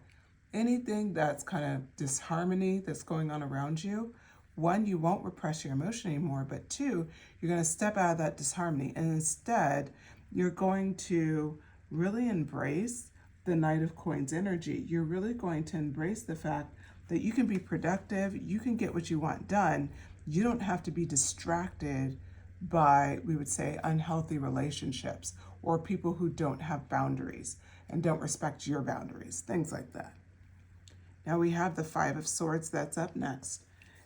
Speaker 1: anything that's kind of disharmony that's going on around you. One, you won't repress your emotion anymore, but two, you're going to step out of that disharmony, and instead you're going to really embrace the Knight of Coins energy. You're really going to embrace the fact that you can be productive, you can get what you want done. You don't have to be distracted by, we would say, unhealthy relationships or people who don't have boundaries and don't respect your boundaries, things like that. Now we have the Five of Swords that's up next.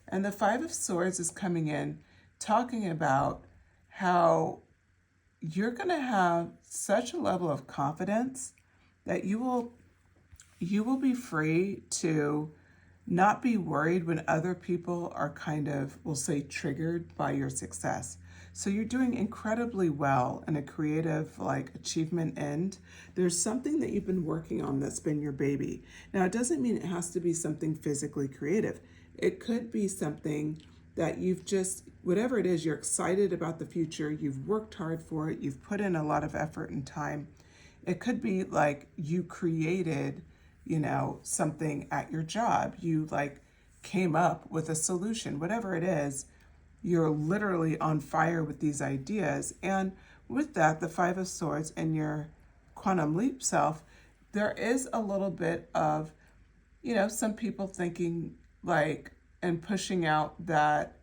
Speaker 1: And the Five of Swords is coming in talking about how you're going to have such a level of confidence that you will be free to not be worried when other people are kind of, we'll say, triggered by your success. So you're doing incredibly well in a creative achievement end. There's something that you've been working on that's been your baby. Now, it doesn't mean it has to be something physically creative. It could be something that you've just, whatever it is, you're excited about the future, you've worked hard for it, you've put in a lot of effort and time. It could be like you created, something at your job. You came up with a solution, whatever it is. You're literally on fire with these ideas. And with that, the Five of Swords and your quantum leap self, there is a little bit of, some people thinking and pushing out that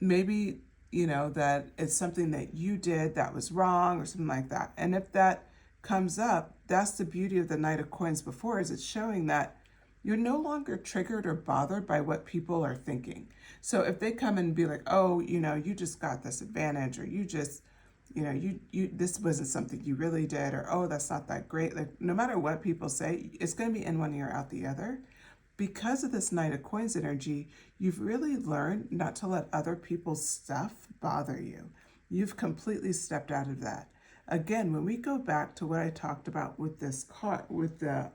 Speaker 1: maybe, that it's something that you did that was wrong or something like that. And if that comes up, that's the beauty of the Knight of Coins before, is it's showing that you're no longer triggered or bothered by what people are thinking. So if they come and be like, oh, you just got this advantage, or you just, you this wasn't something you really did, or, oh, that's not that great. No matter what people say, it's going to be in one ear, out the other. Because of this Knight of Coins energy, you've really learned not to let other people's stuff bother you. You've completely stepped out of that. Again, when we go back to what I talked about with this card, with the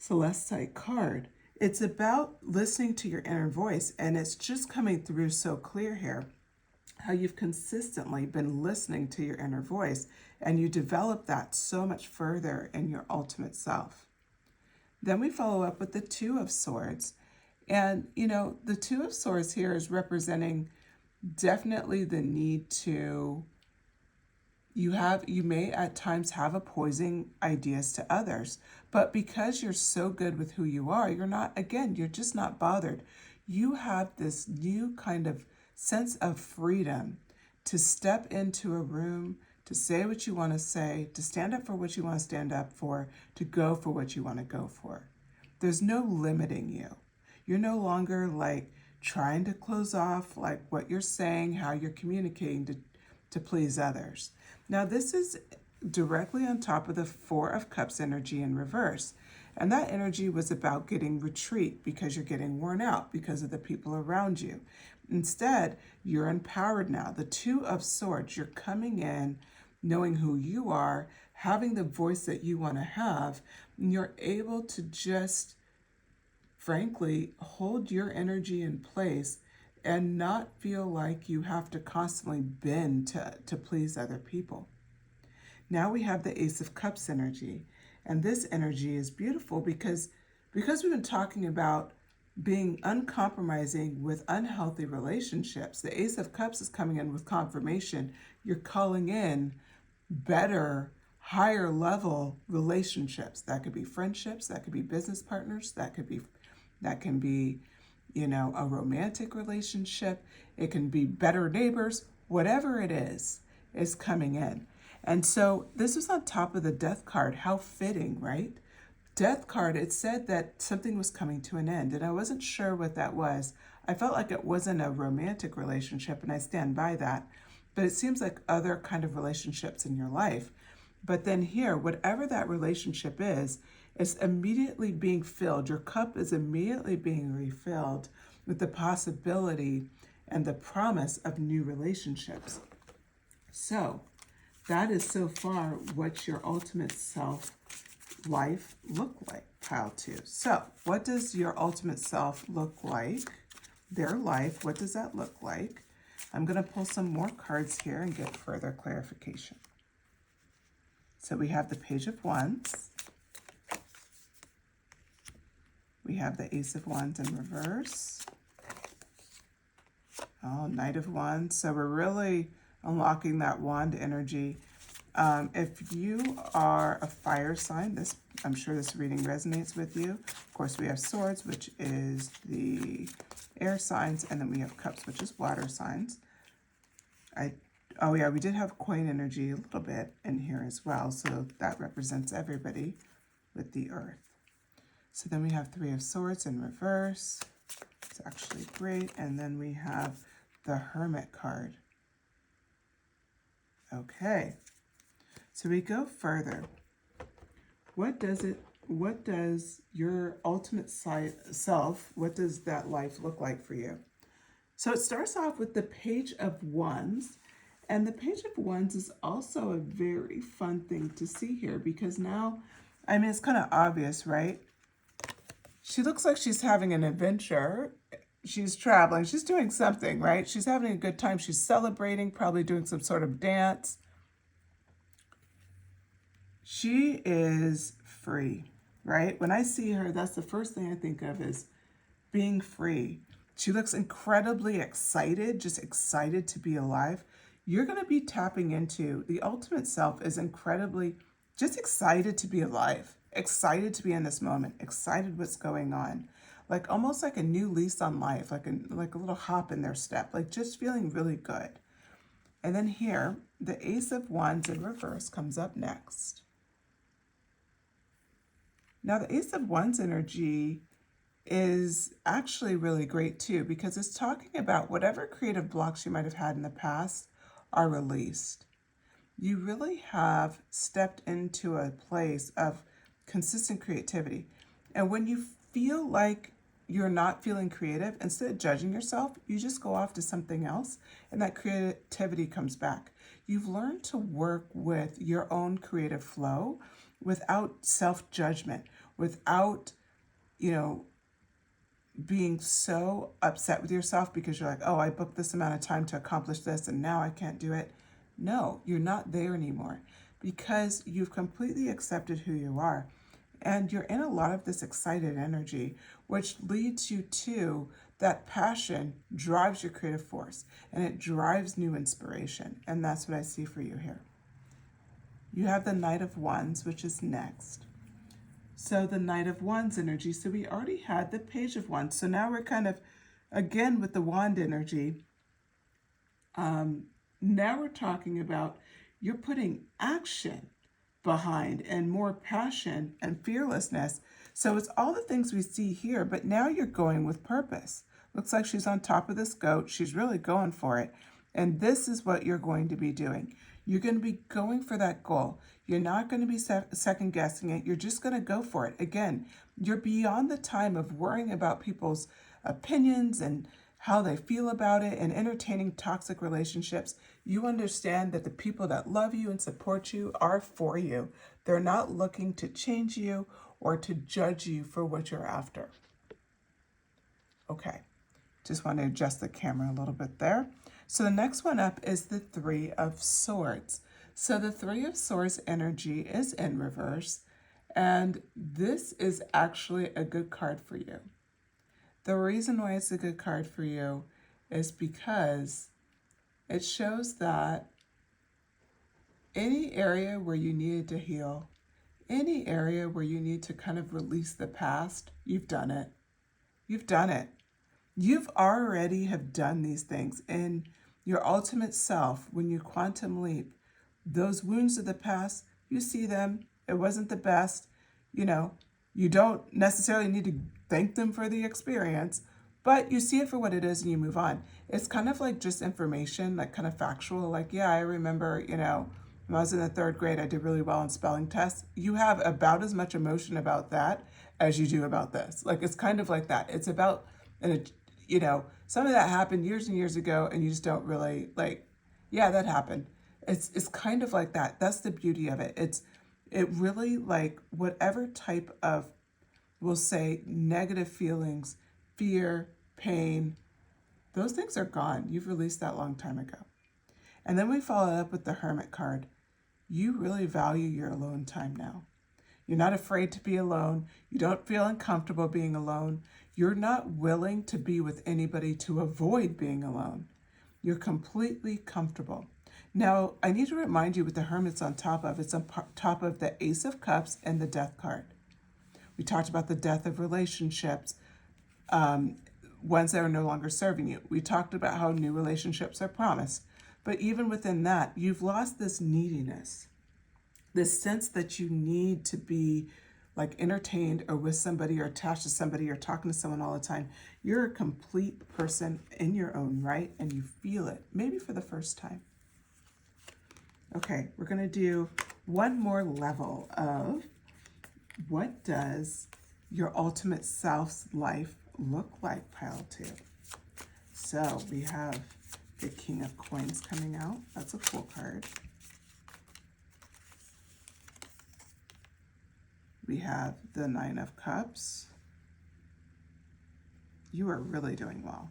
Speaker 1: Celestite card, it's about listening to your inner voice, and it's just coming through so clear here how you've consistently been listening to your inner voice, and you develop that so much further in your ultimate self. Then we follow up with the Two of Swords, and the Two of Swords here is representing definitely the need to, you may at times have opposing ideas to others, but because you're so good with who you are, you're just not bothered. You have this new kind of sense of freedom to step into a room, to say what you want to say, to stand up for what you want to stand up for, to go for what you want to go for. There's no limiting you. You're no longer trying to close off what you're saying, how you're communicating to please others. Now, this is directly on top of the Four of Cups energy in reverse. And that energy was about getting retreat because you're getting worn out because of the people around you. Instead, you're empowered now. The Two of Swords, you're coming in knowing who you are, having the voice that you want to have, and you're able to just, frankly, hold your energy in place and not feel like you have to constantly bend to please other people. Now we have the Ace of Cups energy. And this energy is beautiful because we've been talking about being uncompromising with unhealthy relationships. The Ace of Cups is coming in with confirmation. You're calling in better, higher level relationships. That could be friendships, that could be business partners, that can be, you know, a romantic relationship. It can be better neighbors. Whatever it is coming in. And so this is on top of the death card. How fitting, right? Death card, it said that something was coming to an end, and I wasn't sure what that was. I felt like it wasn't a romantic relationship, and I stand by that. But it seems like other kind of relationships in your life. But then here, whatever that relationship is immediately being filled. Your cup is immediately being refilled with the possibility and the promise of new relationships. So that is so far what your ultimate self life look like, pile 2. So what does your ultimate self look like? Their life, what does that look like? I'm going to pull some more cards here and get further clarification. So we have the Page of Wands. We have the Ace of Wands in reverse. Oh, Knight of Wands. So we're really unlocking that wand energy. If you are a fire sign, I'm sure this reading resonates with you. Of course, we have Swords, which is the air signs, and then we have Cups, which is water signs. Oh yeah, we did have coin energy a little bit in here as well, so that represents everybody with the Earth. So then we have Three of Swords in reverse. It's actually great. And then we have the Hermit card. Okay. So we go further. What does your ultimate self, what does that life look like for you? So it starts off with the Page of Wands. And the Page of Wands is also a very fun thing to see here because now, I mean, it's kind of obvious, right? She looks like she's having an adventure. She's traveling. She's doing something, right? She's having a good time. She's celebrating, probably doing some sort of dance. She is free, right? When I see her, that's the first thing I think of is being free. She looks incredibly excited, just excited to be alive. You're going to be tapping into the ultimate self is incredibly just excited to be alive, excited to be in this moment, excited what's going on. Like almost like a new lease on life, like a little hop in their step, like just feeling really good. And then here, the Ace of Wands in reverse comes up next. Now the Ace of Wands energy is actually really great too because it's talking about whatever creative blocks you might have had in the past are released. You really have stepped into a place of consistent creativity. And when you feel like you're not feeling creative, instead of judging yourself, you just go off to something else and that creativity comes back. You've learned to work with your own creative flow without self-judgment, without, being so upset with yourself because you're like, oh, I booked this amount of time to accomplish this and now I can't do it. No, you're not there anymore because you've completely accepted who you are. And you're in a lot of this excited energy, which leads you to that passion drives your creative force and it drives new inspiration. And that's what I see for you here. You have the Knight of Wands, which is next. So the Knight of Wands energy. So we already had the Page of Wands. So now we're kind of, again, with the wand energy. Now we're talking about you're putting action behind and more passion and fearlessness. So it's all the things we see here, but now you're going with purpose. Looks like she's on top of this goat. She's really going for it. And this is what you're going to be doing. You're going to be going for that goal. You're not going to be second guessing it. You're just going to go for it. Again, you're beyond the time of worrying about people's opinions and how they feel about it and entertaining toxic relationships. You understand that the people that love you and support you are for you. They're not looking to change you or to judge you for what you're after. Okay, just want to adjust the camera a little bit there. So the next one up is the Three of Swords. So the Three of Swords energy is in reverse, and this is actually a good card for you. The reason why it's a good card for you is because it shows that Any area where you needed to heal, any area where you need to kind of release the past, you've done it. You've done it. You've already have done these things. In your ultimate self, when you quantum leap, those wounds of the past, you see them. It wasn't the best. You know, you don't necessarily need to thank them for the experience, but you see it for what it is and you move on. It's kind of like just information, like kind of factual. Like, yeah, I remember, you know, when I was in the 3rd grade, I did really well in spelling tests. You have about as much emotion about that as you do about this. Like, it's kind of like that. It's about, and you know, some of that happened years and years ago, and you just don't really like, yeah, that happened. It's kind of like that. That's the beauty of it. It really, like, whatever type of, we'll say, negative feelings, fear, pain, those things are gone. You've released that long time ago. And then we follow up with the Hermit card. You really value your alone time now. You're not afraid to be alone. You don't feel uncomfortable being alone. You're not willing to be with anybody to avoid being alone. You're completely comfortable. Now, I need to remind you what the Hermit's on top of. It's on top of the Ace of Cups and the Death card. We talked about the death of relationships, ones that are no longer serving you. We talked about how new relationships are promised. But even within that, you've lost this neediness, this sense that you need to be like entertained or with somebody or attached to somebody or talking to someone all the time. You're a complete person in your own right, and you feel it, maybe for the first time. Okay, we're going to do one more level of what does your ultimate self's life look like, pile 2. So we have the King of Coins coming out. That's a full card. We have the 9 of Cups. You are really doing well.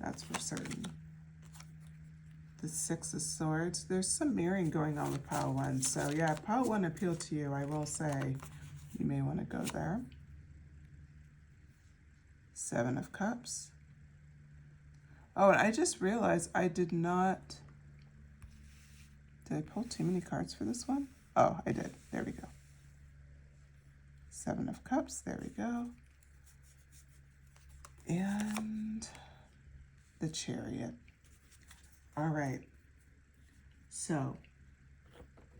Speaker 1: That's for certain. The 6 of Swords. There's some mirroring going on with pile 1. So yeah, if pile 1 appealed to you, I will say you may want to go there. 7 of Cups. Oh, and I just realized I did not... Did I pull too many cards for this one? Oh, I did. There we go. 7 of Cups. There we go. And the Chariot. All right. So,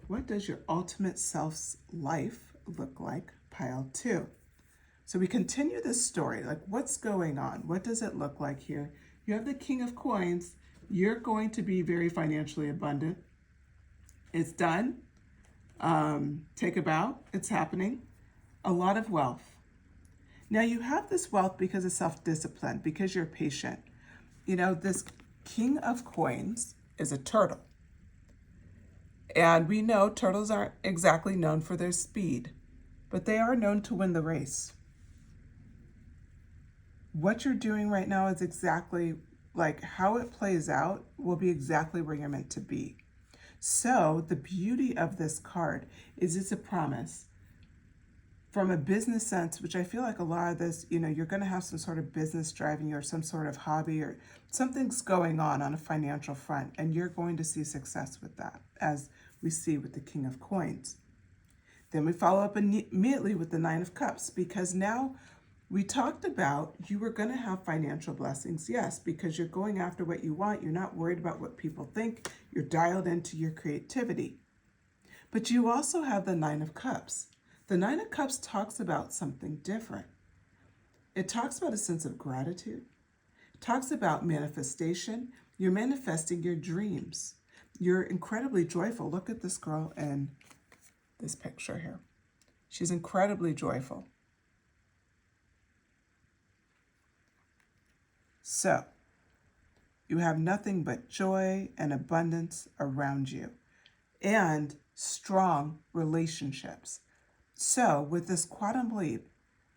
Speaker 1: what does your ultimate self's life look like? Pile 2. So we continue this story. Like, what's going on? What does it look like here? You have the King of Coins. You're going to be very financially abundant. It's done. Take a bow. It's happening. A lot of wealth. Now, you have this wealth because of self-discipline, because you're patient. You know, this King of Coins is a turtle. And we know turtles aren't exactly known for their speed, but they are known to win the race. What you're doing right now is exactly like how it plays out will be exactly where you're meant to be. So the beauty of this card is it's a promise. From a business sense, which I feel like a lot of this, you know, you're going to have some sort of business driving you or some sort of hobby or something's going on a financial front, and you're going to see success with that, as we see with the King of Coins. Then we follow up immediately with the 9 of Cups, because now we talked about you were going to have financial blessings, yes, because you're going after what you want. You're not worried about what people think. You're dialed into your creativity. But you also have the 9 of Cups. The 9 of Cups talks about something different. It talks about a sense of gratitude. It talks about manifestation. You're manifesting your dreams. You're incredibly joyful. Look at this girl in this picture here. She's incredibly joyful. So, you have nothing but joy and abundance around you and strong relationships. So with this quantum leap,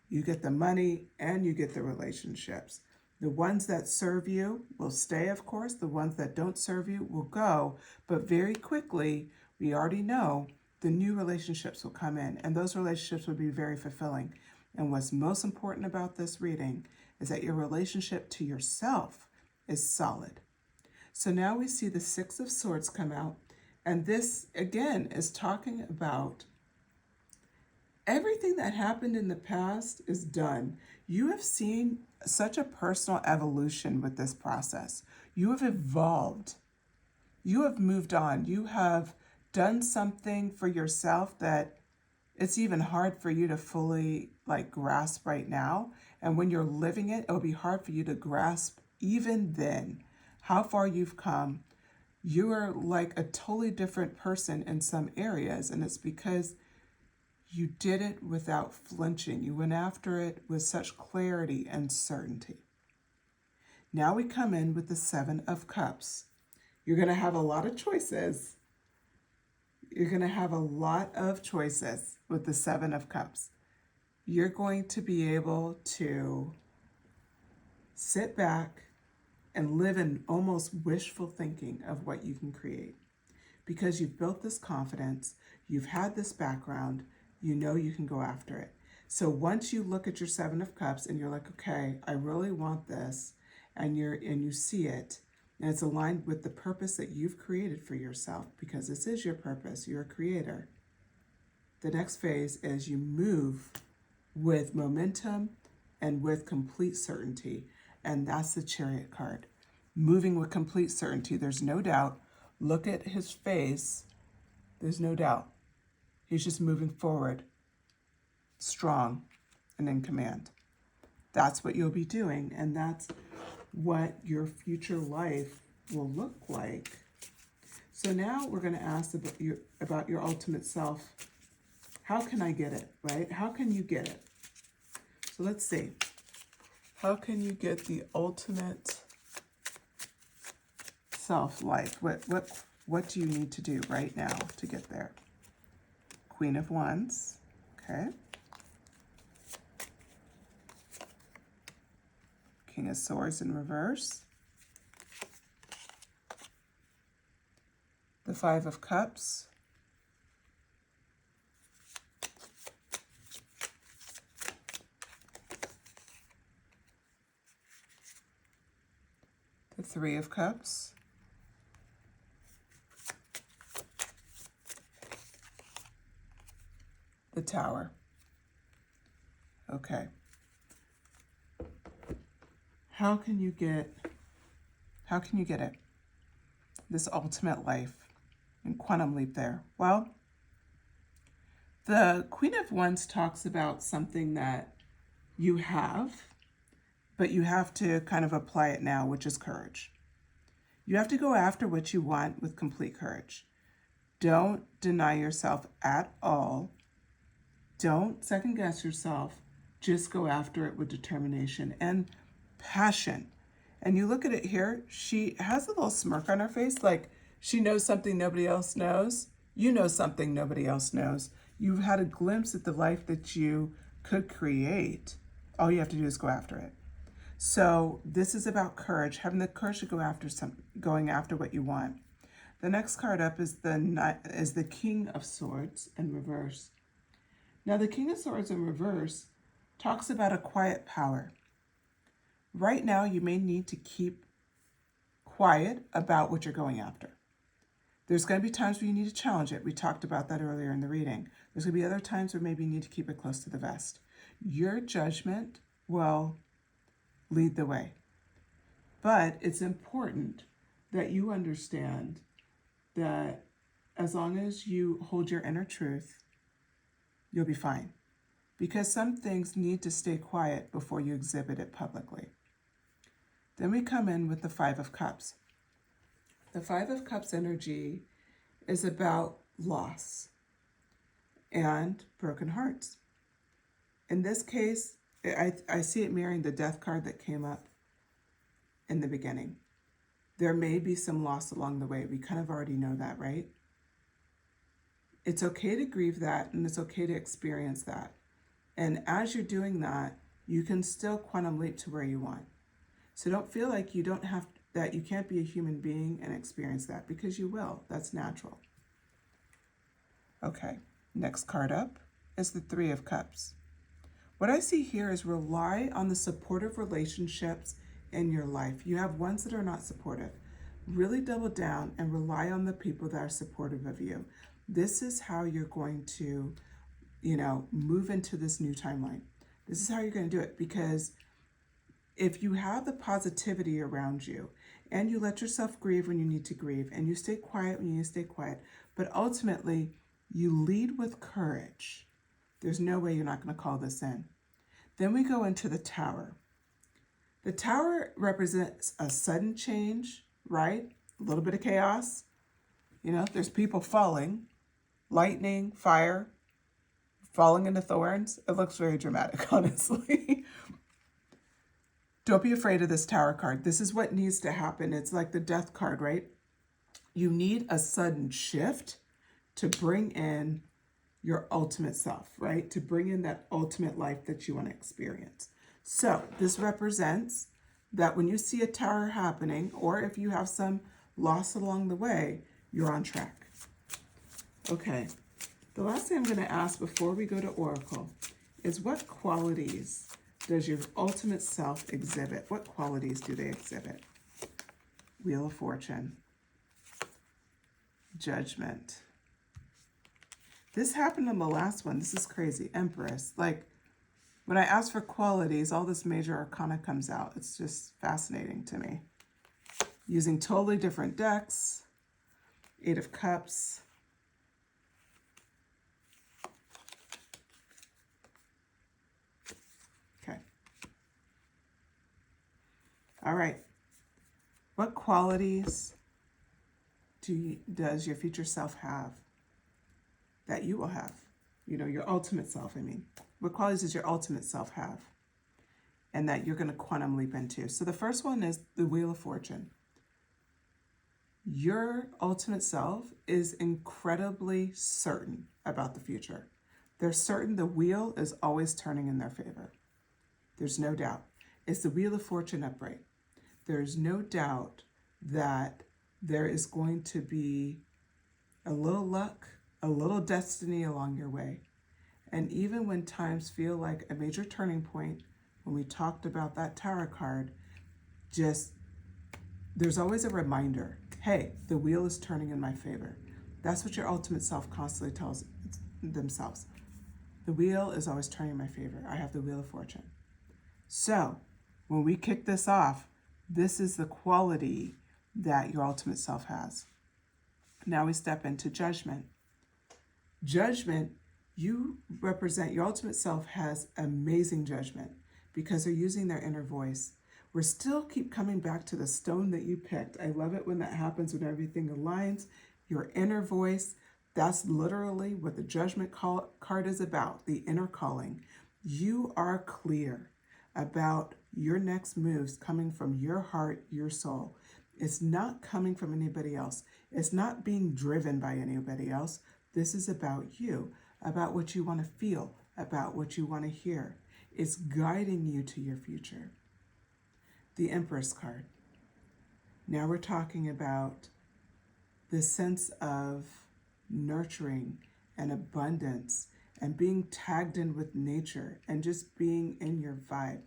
Speaker 1: you get the money and you get the relationships. The ones that serve you will stay, of course. The ones that don't serve you will go. But very quickly, we already know the new relationships will come in, and those relationships will be very fulfilling. And what's most important about this reading is that your relationship to yourself is solid. So now we see the 6 of Swords come out, And this, again, is talking about everything that happened in the past is done. You have seen such a personal evolution with this process. You have evolved. You have moved on. You have done something for yourself that it's even hard for you to fully grasp right now. And when you're living it, it'll be hard for you to grasp even then how far you've come. You are like a totally different person in some areas, and it's because you did it without flinching. You went after it with such clarity and certainty. Now we come in with the Seven of Cups. You're going to have a lot of choices. You're going to have a lot of choices with the Seven of Cups. You're going to be able to sit back and live in almost wishful thinking of what you can create. Because you've built this confidence, you've had this background, you know you can go after it. So once you look at your Seven of Cups and you're like, okay, I really want this, and you see it, and it's aligned with the purpose that you've created for yourself, because this is your purpose, you're a creator. The next phase is you move with momentum and with complete certainty, and that's the Chariot card. Moving with complete certainty, there's no doubt. Look at his face, there's no doubt. He's just moving forward, strong and in command. That's what you'll be doing, and that's what your future life will look like. So now we're going to ask about your ultimate self. How can I get it, right? How can you get it? So let's see. How can you get the ultimate self life? What do you need to do right now to get there? Queen of Wands, okay. King of Swords in reverse. The Five of Cups. The Three of Cups. The Tower. Okay. How can you get it? This ultimate life and quantum leap there. Well, the Queen of Wands talks about something that you have, but you have to kind of apply it now, which is courage. You have to go after what you want with complete courage. Don't deny yourself at all. Don't second guess yourself. Just go after it with determination and passion. And you look at it here, she has a little smirk on her face, like she knows something nobody else knows. You know something nobody else knows. You've had a glimpse at the life that you could create. All you have to do is go after it. So this is about courage, having the courage to going after what you want. The next card up is the King of Swords in reverse. Now the King of Swords in reverse talks about a quiet power. Right now, you may need to keep quiet about what you're going after. There's going to be times where you need to challenge it. We talked about that earlier in the reading. There's going to be other times where maybe you need to keep it close to the vest. Your judgment will lead the way. But it's important that you understand that as long as you hold your inner truth, you'll be fine. Because some things need to stay quiet before you exhibit it publicly. Then we come in with the Five of Cups. The Five of Cups energy is about loss and broken hearts. In this case, I see it mirroring the Death card that came up in the beginning. There may be some loss along the way. We kind of already know that, right? It's okay to grieve that, and it's okay to experience that. And as you're doing that, you can still quantum leap to where you want. So don't feel like you can't be a human being and experience that, because you will. That's natural. Okay, next card up is the Three of Cups. What I see here is rely on the supportive relationships in your life. You have ones that are not supportive, really double down and rely on the people that are supportive of you. This is how you're going to, move into this new timeline. This is how you're going to do it, because if you have the positivity around you and you let yourself grieve when you need to grieve and you stay quiet when you need to stay quiet, but ultimately you lead with courage, there's no way you're not going to call this in. Then we go into the Tower. The Tower represents a sudden change, right? A little bit of chaos. There's people falling, lightning, fire, falling into thorns. It looks very dramatic, honestly. Don't be afraid of this Tower card. This is what needs to happen. It's like the Death card, right? You need a sudden shift to bring in your ultimate self, right? To bring in that ultimate life that you want to experience. So this represents that when you see a Tower happening, or if you have some loss along the way, you're on track. Okay, the last thing I'm going to ask before we go to Oracle is, what qualities does your ultimate self exhibit? What qualities do they exhibit? Wheel of Fortune. Judgment. This happened in the last one. This is crazy. Empress. Like, when I ask for qualities, all this major arcana comes out. It's just fascinating to me. Using totally different decks. 8 of Cups. Okay. All right. What qualities does your future self have that you will have? Your ultimate self, I mean. What qualities does your ultimate self have and that you're going to quantum leap into? So the first one is the Wheel of Fortune. Your ultimate self is incredibly certain about the future. They're certain the wheel is always turning in their favor. There's no doubt. It's the Wheel of Fortune upright. There's no doubt that there is going to be a little luck, a little destiny along your way. And even when times feel like a major turning point, when we talked about that Tower card, there's always a reminder, hey, the wheel is turning in my favor. That's what your ultimate self constantly tells themselves. The wheel is always turning in my favor. I have the Wheel of Fortune. So when we kick this off, this is the quality that your ultimate self has. Now we step into Judgment. Judgment, you represent, your ultimate self has amazing judgment because they're using their inner voice. We're still keep coming back to the stone that you picked. I love it when that happens, when everything aligns. Your inner voice, that's literally what the Judgment card is about, the inner calling. You are clear about your next moves coming from your heart, your soul. It's not coming from anybody else. It's not being driven by anybody else. This is about you, about what you want to feel, about what you want to hear. It's guiding you to your future. The Empress card. Now we're talking about the sense of nurturing and abundance and being tagged in with nature and just being in your vibe.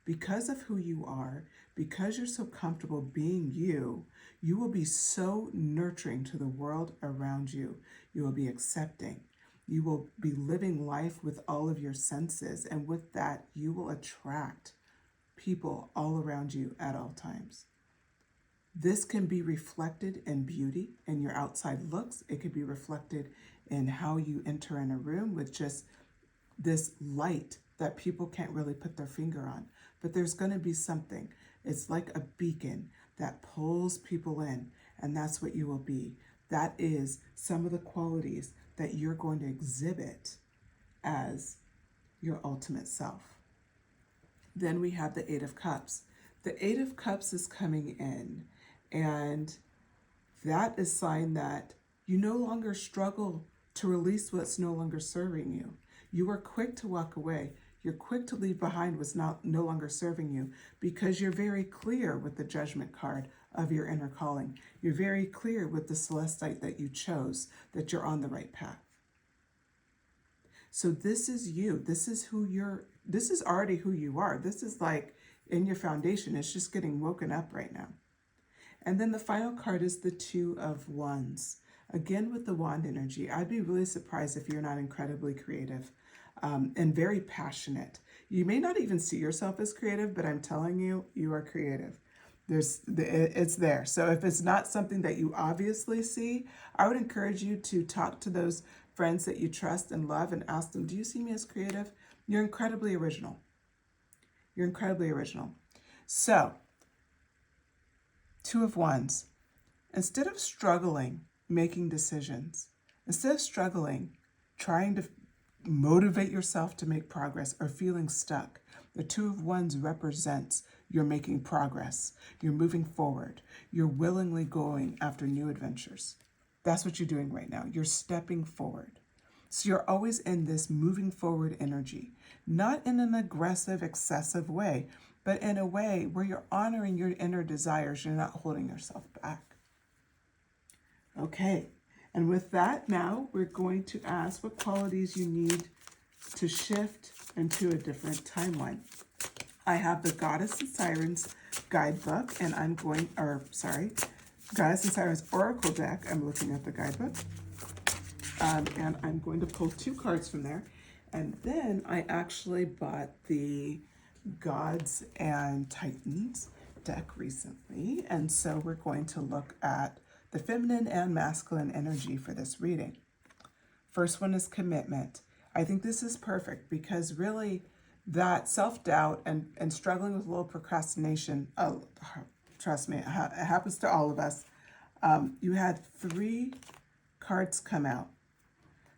Speaker 1: Because of who you are, because you're so comfortable being you, you will be so nurturing to the world around you. You will be accepting. You will be living life with all of your senses. And with that, you will attract people all around you at all times. This can be reflected in beauty and your outside looks. It could be reflected in how you enter in a room with just this light that people can't really put their finger on. But there's going to be something. It's like a beacon that pulls people in, and that's what you will be. That is some of the qualities that you're going to exhibit as your ultimate self. Then we have the 8 of Cups. The 8 of Cups is coming in, and that is a sign that you no longer struggle to release what's no longer serving you. You are quick to walk away. You're quick to leave behind what's no longer serving you because you're very clear with the Judgment card of your inner calling. You're very clear with the Celestite that you chose, that you're on the right path. So this is you. This is already who you are. This is like in your foundation. It's just getting woken up right now. And then the final card is the Two of Wands. Again, with the wand energy, I'd be really surprised if you're not incredibly creative and very passionate. You may not even see yourself as creative, but I'm telling you, you are creative. It's there. So if it's not something that you obviously see, I would encourage you to talk to those friends that you trust and love and ask them, do you see me as creative? You're incredibly original. You're incredibly original. So, Two of Wands. Instead of struggling making decisions, instead of struggling trying to motivate yourself to make progress or feeling stuck, the Two of Wands represents you're making progress. You're moving forward. You're willingly going after new adventures. That's what you're doing right now. You're stepping forward. So you're always in this moving forward energy, not in an aggressive, excessive way, but in a way where you're honoring your inner desires. You're not holding yourself back. Okay, and with that, now we're going to ask what qualities you need to shift into a different timeline. I have the Goddess and Sirens guidebook, and Goddess and Sirens Oracle deck. I'm looking at the guidebook. And I'm going to pull 2 cards from there. And then I actually bought the Gods and Titans deck recently. And so we're going to look at the feminine and masculine energy for this reading. First one is commitment. I think this is perfect because really that self-doubt and struggling with a little procrastination, trust me, it happens to all of us. You had 3 cards come out.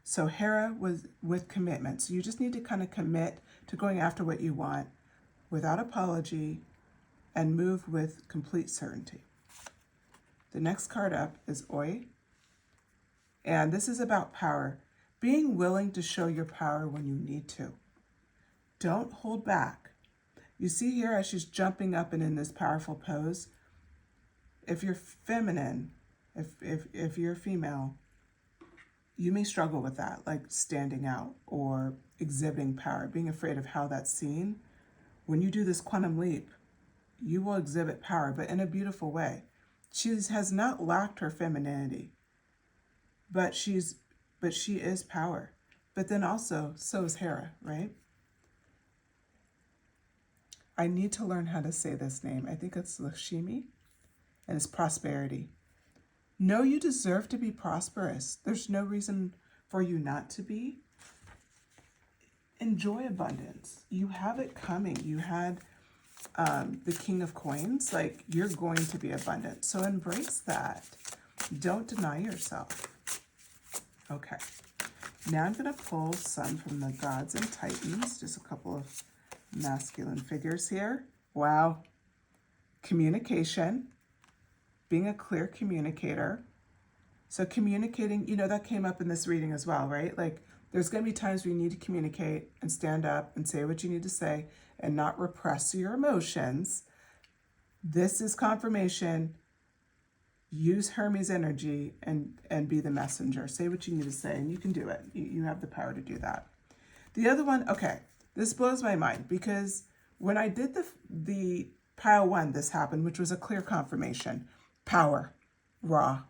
Speaker 1: So Hera was with commitment. So you just need to kind of commit to going after what you want without apology and move with complete certainty. The next card up is Oi. And this is about power. Being willing to show your power when you need to. Don't hold back. You see here as she's jumping up and in this powerful pose. If you're feminine, if you're a female, you may struggle with that, like standing out or exhibiting power, being afraid of how that's seen. When you do this quantum leap, you will exhibit power, but in a beautiful way. She has not lacked her femininity, but she is power. But then also, so is Hera, right? I need to learn how to say this name. I think it's Lakshmi, and it's prosperity. Know you deserve to be prosperous. There's no reason for you not to be. Enjoy abundance. You have it coming. You had the King of Coins. Like, you're going to be abundant. So embrace that. Don't deny yourself. Okay. Now I'm going to pull some from the Gods and Titans. Just a couple of masculine figures here. Wow. Communication. Being a clear communicator. So communicating, that came up in this reading as well, right? Like, there's going to be times where you need to communicate and stand up and say what you need to say and not repress your emotions. This is confirmation. Use Hermes energy and be the messenger. Say what you need to say, and you can do it. You have the power to do that. The other one, okay, this blows my mind because when I did the pile 1, this happened, which was a clear confirmation. Power, raw.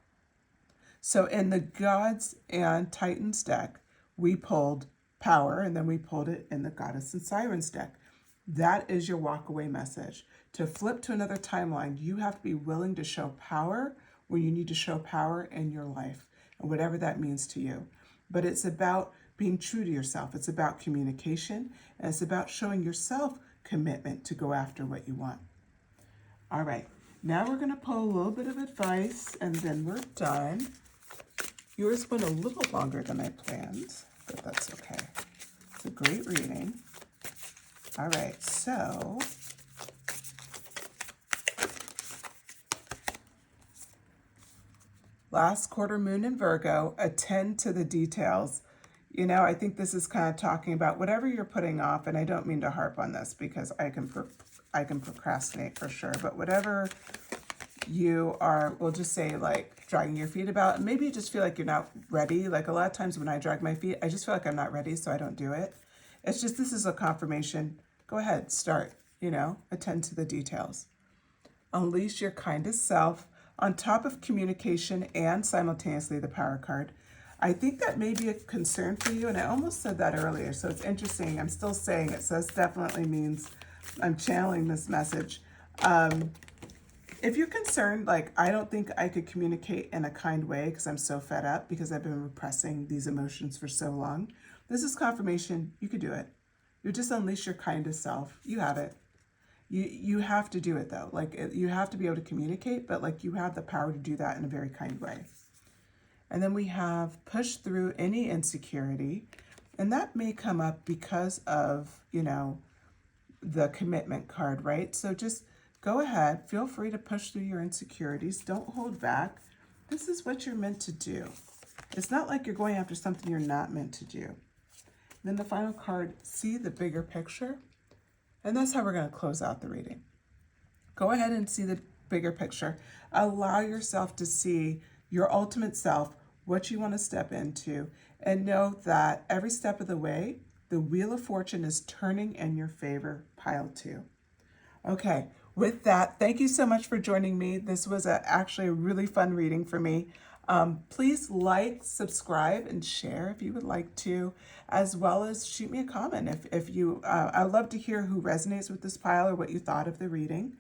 Speaker 1: So in the Gods and Titans deck, we pulled power, and then we pulled it in the Goddess and Sirens deck. That is your walk-away message. To flip to another timeline, you have to be willing to show power when you need to show power in your life, and whatever that means to you. But it's about being true to yourself. It's about communication, and it's about showing yourself commitment to go after what you want. All right. Now we're going to pull a little bit of advice, and then we're done. Yours went a little longer than I planned, but that's okay. It's a great reading. All right, so last quarter moon in Virgo, attend to the details. I think this is kind of talking about whatever you're putting off, and I don't mean to harp on this because I can procrastinate for sure, but whatever you are, we'll just say, like, dragging your feet about, and maybe you just feel like you're not ready. Like, a lot of times when I drag my feet, I just feel like I'm not ready, so I don't do it. It's just, this is a confirmation. Go ahead, start, attend to the details. Unleash your kindest self. on top of communication and simultaneously the power card. I think that may be a concern for you, and I almost said that earlier, so it's interesting. I'm still saying it, so this definitely means I'm channeling this message. If you're concerned, like, I don't think I could communicate in a kind way because I'm so fed up because I've been repressing these emotions for so long, this is confirmation you could do it. You just unleash your kindest self. You have it. You have to do it, though. Like, you have to be able to communicate, but, like, you have the power to do that in a very kind way. And then we have push through any insecurity. And that may come up because of, you know, the commitment card, right? So just go ahead. Feel free to push through your insecurities. Don't hold back. This is what you're meant to do. It's not like you're going after something you're not meant to do. Then the final card, see the bigger picture. And that's how we're going to close out the reading. Go ahead and see the bigger picture. Allow yourself to see your ultimate self, what you want to step into, and know that every step of the way, the Wheel of Fortune is turning in your favor, pile 2. Okay, with that, thank you so much for joining me. This was actually a really fun reading for me. Please like, subscribe, and share if you would like to, as well as shoot me a comment if you, I'd love to hear who resonates with this pile or what you thought of the reading.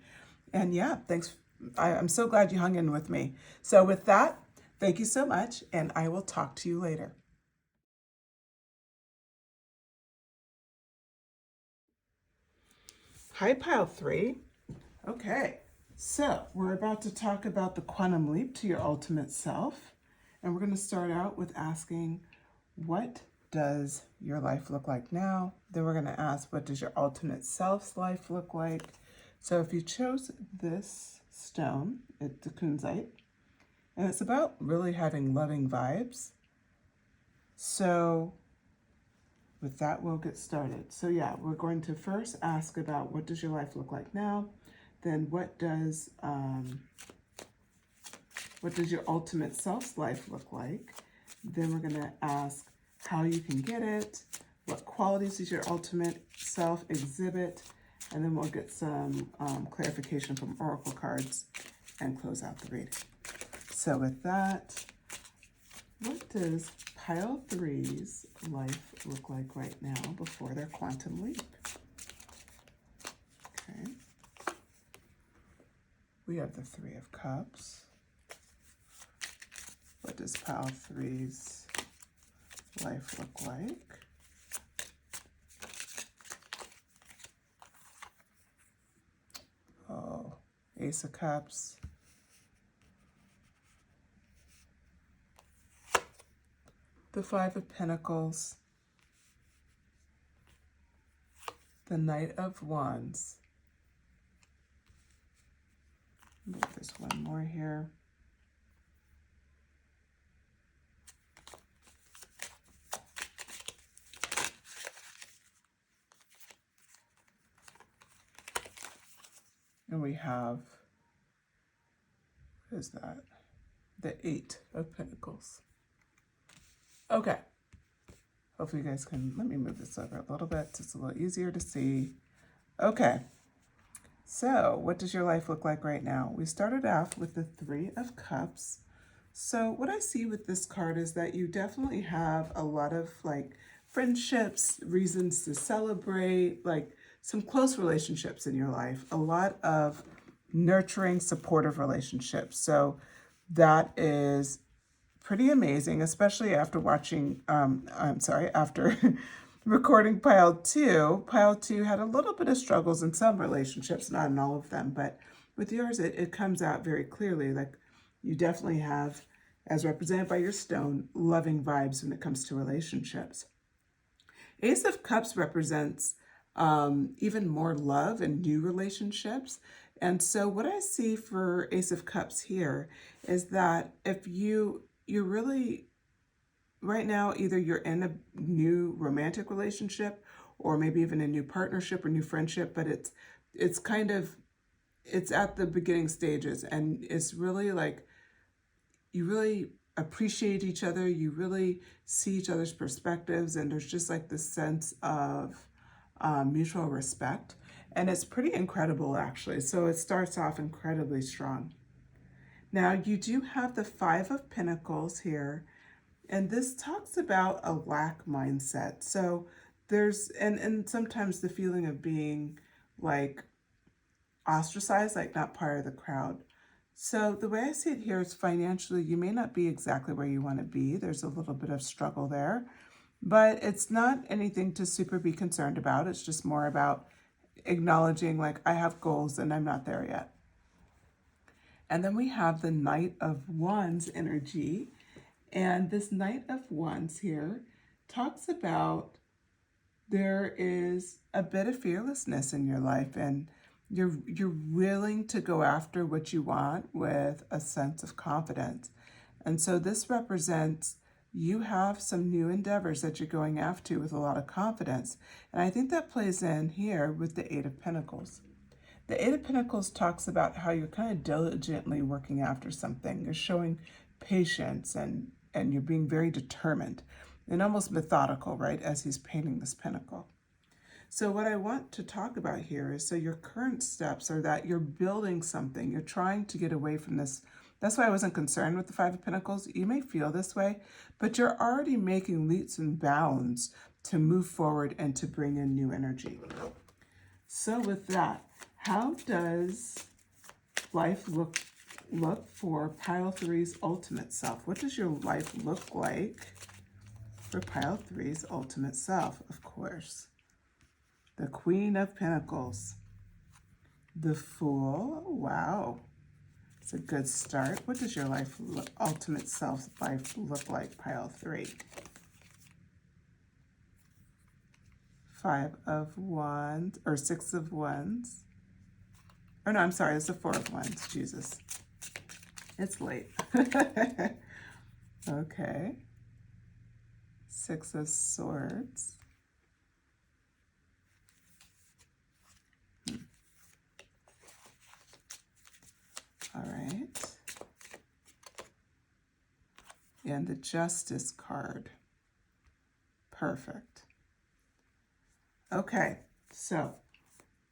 Speaker 1: And yeah, thanks. I'm so glad you hung in with me. So with that, thank you so much, and I will talk to you later. Hi, pile 3. Okay, so we're about to talk about the quantum leap to your ultimate self. And we're going to start out with asking, what does your life look like now? Then we're going to ask, what does your ultimate self's life look like? So if you chose this stone, it's the kunzite, and it's about really having loving vibes. So with that, we'll get started. So yeah, we're going to first ask about what does your life look like now? Then what does your ultimate self's life look like? Then we're going to ask how you can get it, what qualities does your ultimate self exhibit, and then we'll get some clarification from oracle cards and close out the reading. So with that, what does pile 3's life look like right now before their quantum leap? Okay. We have the 3 of Cups. What does pile 3's life look like? Oh, Ace of Cups. The 5 of Pentacles. The Knight of Wands. There's one more here. And we have, what is that? The 8 of Pentacles. Okay. Hopefully you guys can, let me move this over a little bit so it's a little easier to see. Okay. So what does your life look like right now? We started off with the 3 of Cups. So what I see with this card is that you definitely have a lot of like friendships, reasons to celebrate, like some close relationships in your life, a lot of nurturing, supportive relationships. So that is pretty amazing, especially after watching, after recording pile 2. Pile 2 had a little bit of struggles in some relationships, not in all of them, but with yours, it comes out very clearly. Like you definitely have, as represented by your stone, loving vibes when it comes to relationships. Ace of Cups represents even more love and new relationships. And so what I see for Ace of Cups here is that if you're really, right now, either you're in a new romantic relationship or maybe even a new partnership or new friendship, but it's kind of, it's at the beginning stages, and it's really like, you really appreciate each other, you really see each other's perspectives, and there's just like this sense of mutual respect. And it's pretty incredible, actually. So it starts off incredibly strong. Now you do have the Five of Pentacles here, and this talks about a lack mindset. So there's, and sometimes the feeling of being like ostracized, like not part of the crowd. So the way I see it here is financially, you may not be exactly where you want to be. There's a little bit of struggle there, but it's not anything to super be concerned about. It's just more about acknowledging like I have goals and I'm not there yet. And then we have the Knight of Wands energy. And this Knight of Wands here talks about there is a bit of fearlessness in your life, and you're willing to go after what you want with a sense of confidence. And so this represents you have some new endeavors that you're going after with a lot of confidence. And I think that plays in here with the Eight of Pentacles. The Eight of Pentacles talks about how you're kind of diligently working after something. You're showing patience and you're being very determined and almost methodical, right, as he's painting this pentacle. So what I want to talk about here is, so your current steps are that you're building something. You're trying to get away from this. That's why I wasn't concerned with the Five of Pentacles. You may feel this way, but you're already making leaps and bounds to move forward and to bring in new energy. So with that, how does life look for pile three's ultimate self? What does your life look like for pile three's ultimate self? Of course, the Queen of Pentacles, the Fool. Wow, it's a good start. What does your ultimate self life look like, pile three? Five of Wands, or Six of Wands. Or no, I'm sorry, it's the Four of Wands. Jesus, it's late. Okay. Six of Swords. All right. And the Justice card. Perfect. Okay, so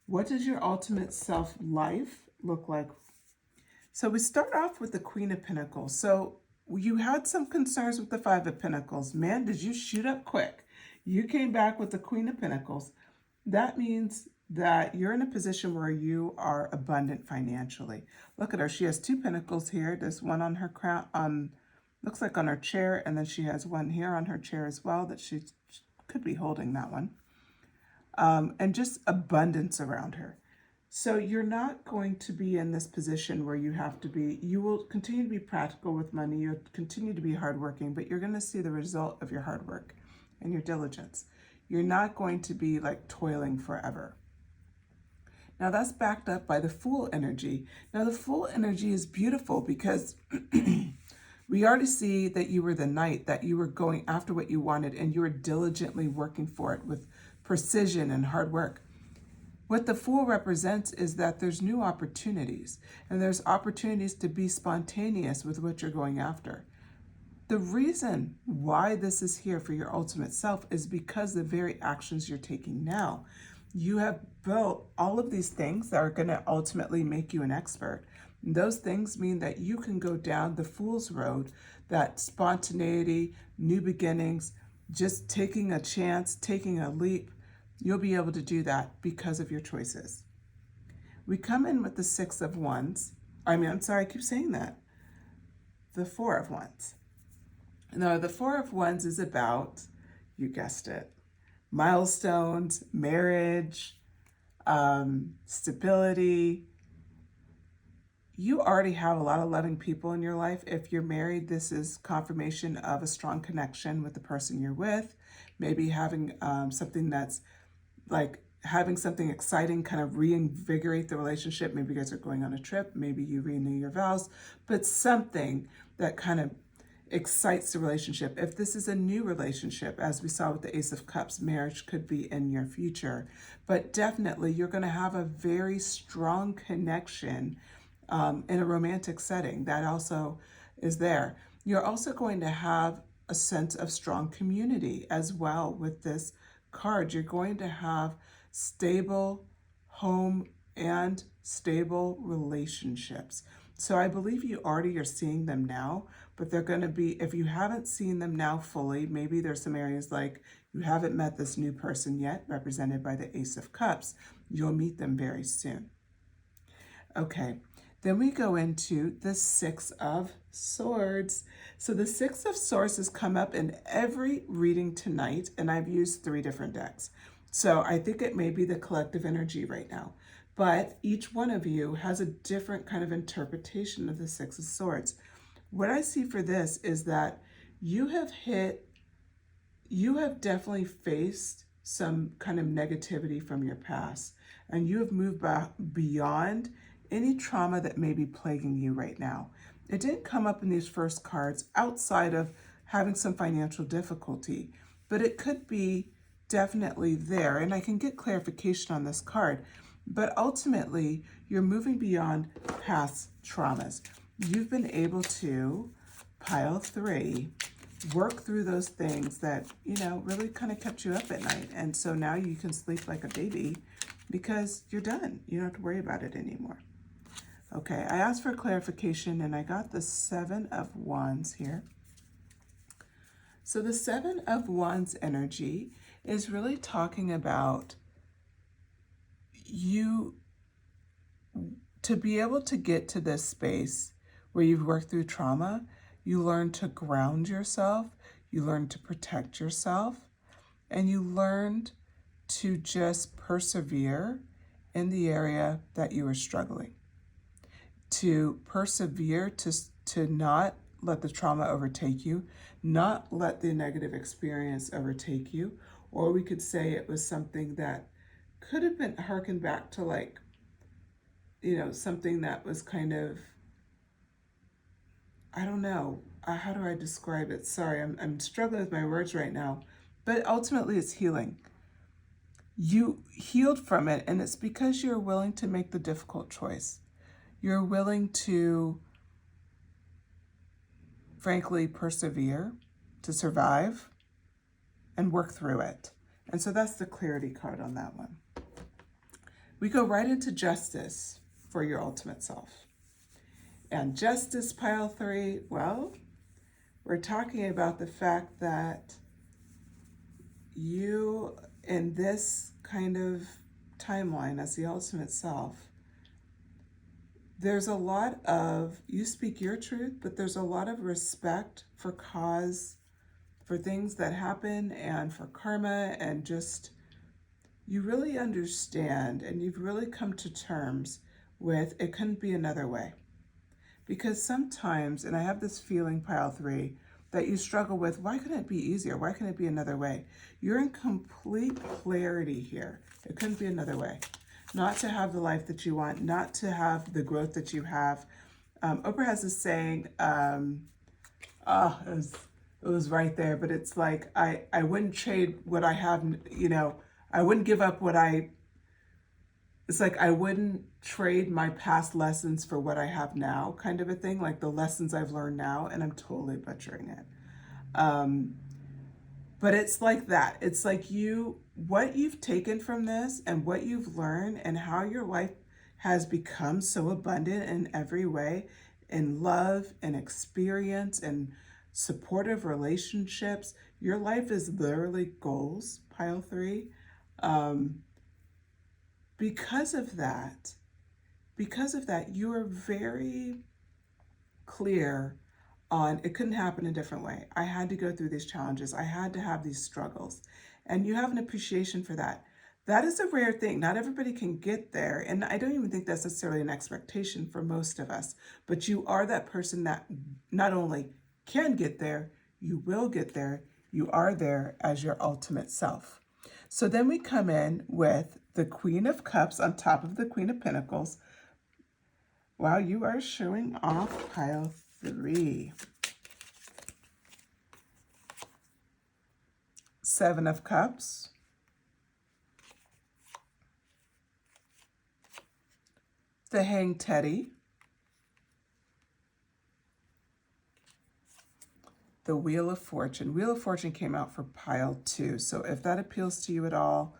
Speaker 1: what does your ultimate self life look like? So we start off with the Queen of Pentacles. So you had some concerns with the Five of Pentacles. Man, did you shoot up quick. You came back with the Queen of Pentacles. That means that you're in a position where you are abundant financially. Look at her. She has two pentacles here. There's one on her crown, looks like on her chair, and then she has one here on her chair as well that she could be holding that one. And just abundance around her. So you're not going to be in this position where you have to be, you will continue to be practical with money, you'll continue to be hardworking, but you're going to see the result of your hard work and your diligence. You're not going to be like toiling forever. Now that's backed up by the Fool energy. Now the Fool energy is beautiful because we already see that you were the knight, that you were going after what you wanted and you were diligently working for it with precision and hard work. What the Fool represents is that there's new opportunities, and there's opportunities to be spontaneous with what you're going after. The reason why this is here for your ultimate self is because the very actions you're taking now. You have built all of these things that are going to ultimately make you an expert. And those things mean that you can go down the Fool's road, that spontaneity, new beginnings, just taking a chance, taking a leap. You'll be able to do that because of your choices. We come in with the Six of Wands. I'm sorry, I keep saying that. The Four of Wands. Now, the Four of Wands is about, you guessed it, milestones, marriage, stability. You already have a lot of loving people in your life. If you're married, this is confirmation of a strong connection with the person you're with. Maybe having something that's like having something exciting kind of reinvigorate the relationship. Maybe you guys are going on a trip. Maybe you renew your vows, but something that kind of excites the relationship. If this is a new relationship, as we saw with the Ace of Cups, marriage could be in your future, but definitely you're going to have a very strong connection in a romantic setting. That also is there. You're also going to have a sense of strong community as well with this card. You're going to have stable home and stable relationships. So I believe you already are seeing them now, but they're going to be, if you haven't seen them now fully, maybe there's some areas like you haven't met this new person yet, represented by the Ace of Cups. You'll meet them very soon. Okay, then we go into the Six of Swords. So the Six of Swords has come up in every reading tonight, and I've used 3 different decks. So I think it may be the collective energy right now. But each one of you has a different kind of interpretation of the Six of Swords. What I see for this is that you have definitely faced some kind of negativity from your past, and you have moved beyond any trauma that may be plaguing you right now. It didn't come up in these first cards outside of having some financial difficulty, but it could be definitely there, and I can get clarification on this card. But ultimately, you're moving beyond past traumas. You've been able to, pile 3, work through those things that, really kind of kept you up at night. And so now you can sleep like a baby because you're done. You don't have to worry about it anymore. Okay, I asked for clarification and I got the 7 of Wands here. So the 7 of Wands energy is really talking about you to be able to get to this space where you've worked through trauma. You learn to ground yourself, you learn to protect yourself, and you learned to just persevere in the area that you were struggling. To persevere, to not let the trauma overtake you, not let the negative experience overtake you, or we could say it was something that could have been harkened back to like, something that was kind of, I don't know, how do I describe it? Sorry, I'm struggling with my words right now, but ultimately it's healing. You healed from it, and it's because you're willing to make the difficult choice. You're willing to, frankly, persevere, to survive, and work through it. And so that's the clarity card on that one. We go right into justice for your ultimate self. And justice, pile 3, well, we're talking about the fact that you, in this kind of timeline as the ultimate self, there's a lot of, you speak your truth, but there's a lot of respect for cause, for things that happen, and for karma, and just, you really understand, and you've really come to terms with it couldn't be another way. Because sometimes, and I have this feeling, pile 3, that you struggle with, why couldn't it be easier? Why couldn't it be another way? You're in complete clarity here. It couldn't be another way. Not to have the life that you want, not to have the growth that you have. Oprah has this saying, it was right there, but it's like, I wouldn't trade what I have, I wouldn't give up what it's like I wouldn't trade my past lessons for what I have now, kind of a thing, like the lessons I've learned now, and I'm totally butchering it. But it's like that. It's like what you've taken from this and what you've learned and how your life has become so abundant in every way, in love and experience and supportive relationships. Your life is literally goals, pile 3. Because of that, you are very clear on it couldn't happen a different way. I had to go through these challenges. I had to have these struggles. And you have an appreciation for that. That is a rare thing. Not everybody can get there. And I don't even think that's necessarily an expectation for most of us. But you are that person that not only can get there, you will get there. You are there as your ultimate self. So then we come in with the Queen of Cups on top of the Queen of Pentacles. Wow, you are showing off, pile 3. 7 of Cups. The Hanged Teddy. The Wheel of Fortune. Wheel of Fortune came out for pile 2. So if that appeals to you at all,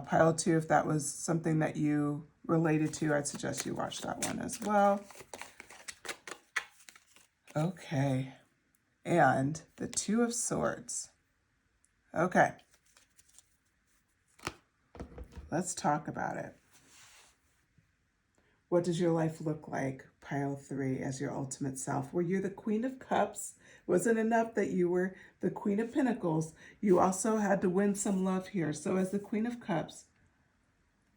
Speaker 1: pile 2, if that was something that you related to, I'd suggest you watch that one as well. Okay. And the Two of Swords. Okay. Let's talk about it. What does your life look like, pile 3, as your ultimate self? Were you the Queen of Cups? Wasn't enough that you were the Queen of Pentacles. You also had to win some love here. So as the Queen of Cups,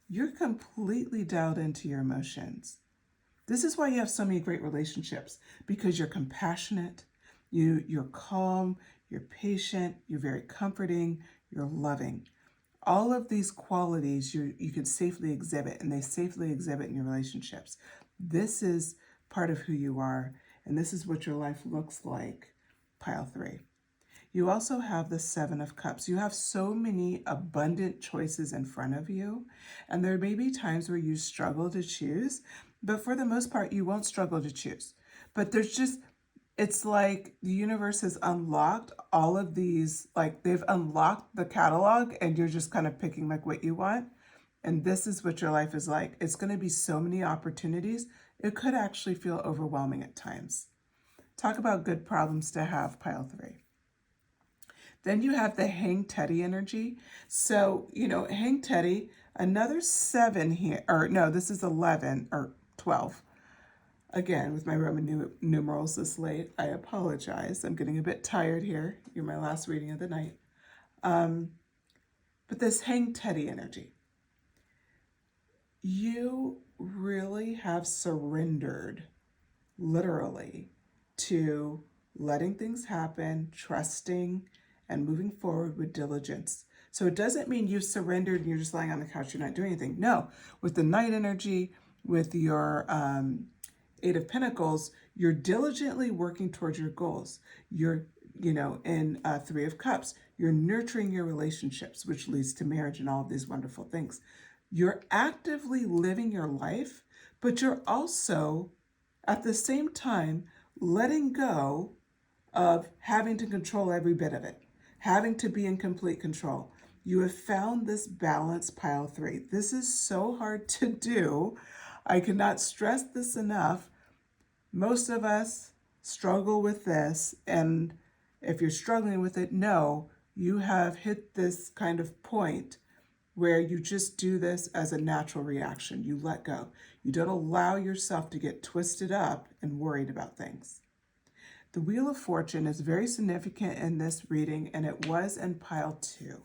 Speaker 1: you're completely dialed into your emotions. This is why you have so many great relationships, because you're compassionate, you're calm, you're patient, you're very comforting, you're loving. All of these qualities you can safely exhibit, and they safely exhibit in your relationships. This is part of who you are, and this is what your life looks like, pile 3. You also have the Seven of Cups. You have so many abundant choices in front of you, and there may be times where you struggle to choose, but for the most part, you won't struggle to choose. But it's like the universe has unlocked all of these, like they've unlocked the catalog, and you're just kind of picking like what you want. And this is what your life is like. It's going to be so many opportunities. It could actually feel overwhelming at times. Talk about good problems to have, pile 3. Then you have the Hang Teddy energy. So, Hang Teddy, another 7 here, or no, this is 11 or 12. Again, with my Roman numerals this late, I apologize. I'm getting a bit tired here. You're my last reading of the night. But this Hang Teddy energy, you really have surrendered, literally, to letting things happen, trusting, and moving forward with diligence. So it doesn't mean you've surrendered and you're just lying on the couch, you're not doing anything. No, with the Knight energy, with your Eight of Pentacles, you're diligently working towards your goals. You're, in Three of Cups, you're nurturing your relationships, which leads to marriage and all of these wonderful things. You're actively living your life, but you're also, at the same time, letting go of having to control every bit of it, having to be in complete control. You have found this balance, pile 3. This is so hard to do. I cannot stress this enough. Most of us struggle with this, and if you're struggling with it, no, you have hit this kind of point where you just do this as a natural reaction. You let go. You don't allow yourself to get twisted up and worried about things. The Wheel of Fortune is very significant in this reading, and it was in pile 2.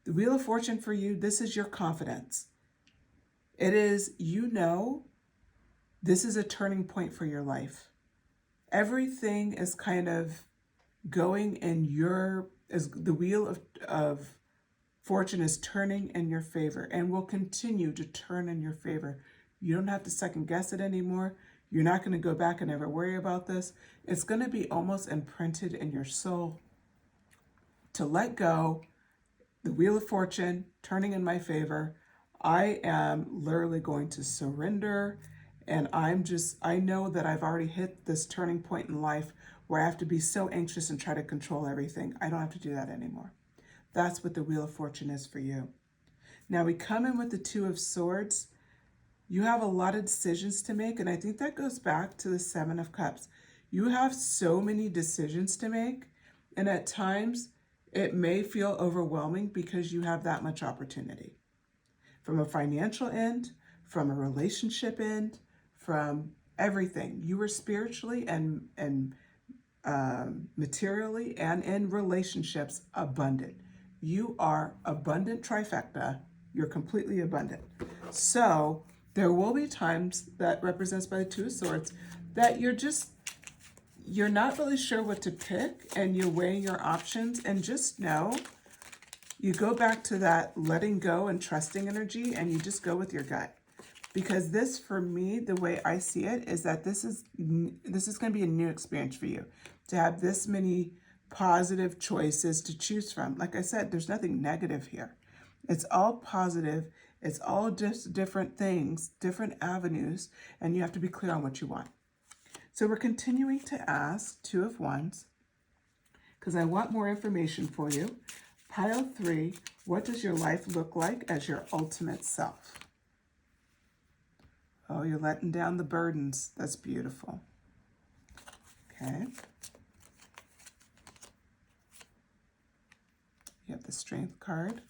Speaker 1: The Wheel of Fortune for you, this is your confidence. It is, this is a turning point for your life. Everything is kind of going in as the Wheel of Fortune is turning in your favor and will continue to turn in your favor. You don't have to second guess it anymore. You're not going to go back and ever worry about this. It's going to be almost imprinted in your soul to let go. The Wheel of Fortune turning in my favor. I am literally going to surrender, and I know that I've already hit this turning point in life where I have to be so anxious and try to control everything. I don't have to do that anymore. That's what the Wheel of Fortune is for you. Now we come in with the Two of Swords. You have a lot of decisions to make, and I think that goes back to the Seven of Cups. You have so many decisions to make, and at times it may feel overwhelming because you have that much opportunity. From a financial end, from a relationship end, from everything. You are spiritually and materially and in relationships abundant. You are abundant trifecta. You're completely abundant. So there will be times that represents by the Two of Swords that you're not really sure what to pick, and you're weighing your options, and just know you go back to that letting go and trusting energy, and you just go with your gut. Because this, for me, the way I see it is that this is going to be a new experience for you, to have this many positive choices to choose from. Like I said, there's nothing negative here. It's all positive. It's all just different things, different avenues, and you have to be clear on what you want. So we're continuing to ask Two of Wands, because I want more information for you. Pile 3, what does your life look like as your ultimate self? Oh, you're letting down the burdens. That's beautiful. Okay. You have the Strength card.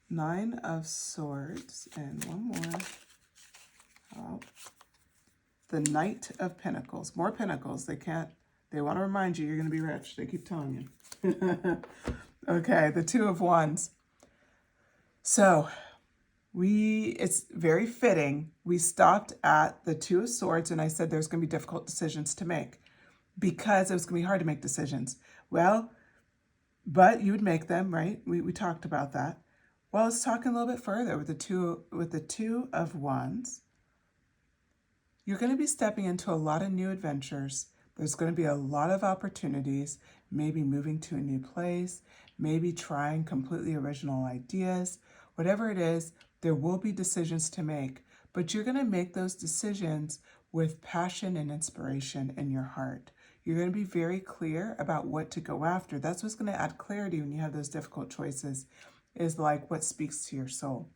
Speaker 1: 9 of Swords, and one more. Oh. The Knight of Pentacles. More Pentacles. They want to remind you you're going to be rich. They keep telling you. Okay, the Two of Wands. So, it's very fitting. We stopped at the Two of Swords, and I said there's going to be difficult decisions to make because it was going to be hard to make decisions. Well, but you would make them, right? We talked about that. Well, let's talk a little bit further with the Two of Wands. You're going to be stepping into a lot of new adventures. There's going to be a lot of opportunities, maybe moving to a new place, maybe trying completely original ideas. Whatever it is, there will be decisions to make, but you're going to make those decisions with passion and inspiration in your heart. You're going to be very clear about what to go after. That's what's going to add clarity when you have those difficult choices, is like what speaks to your soul.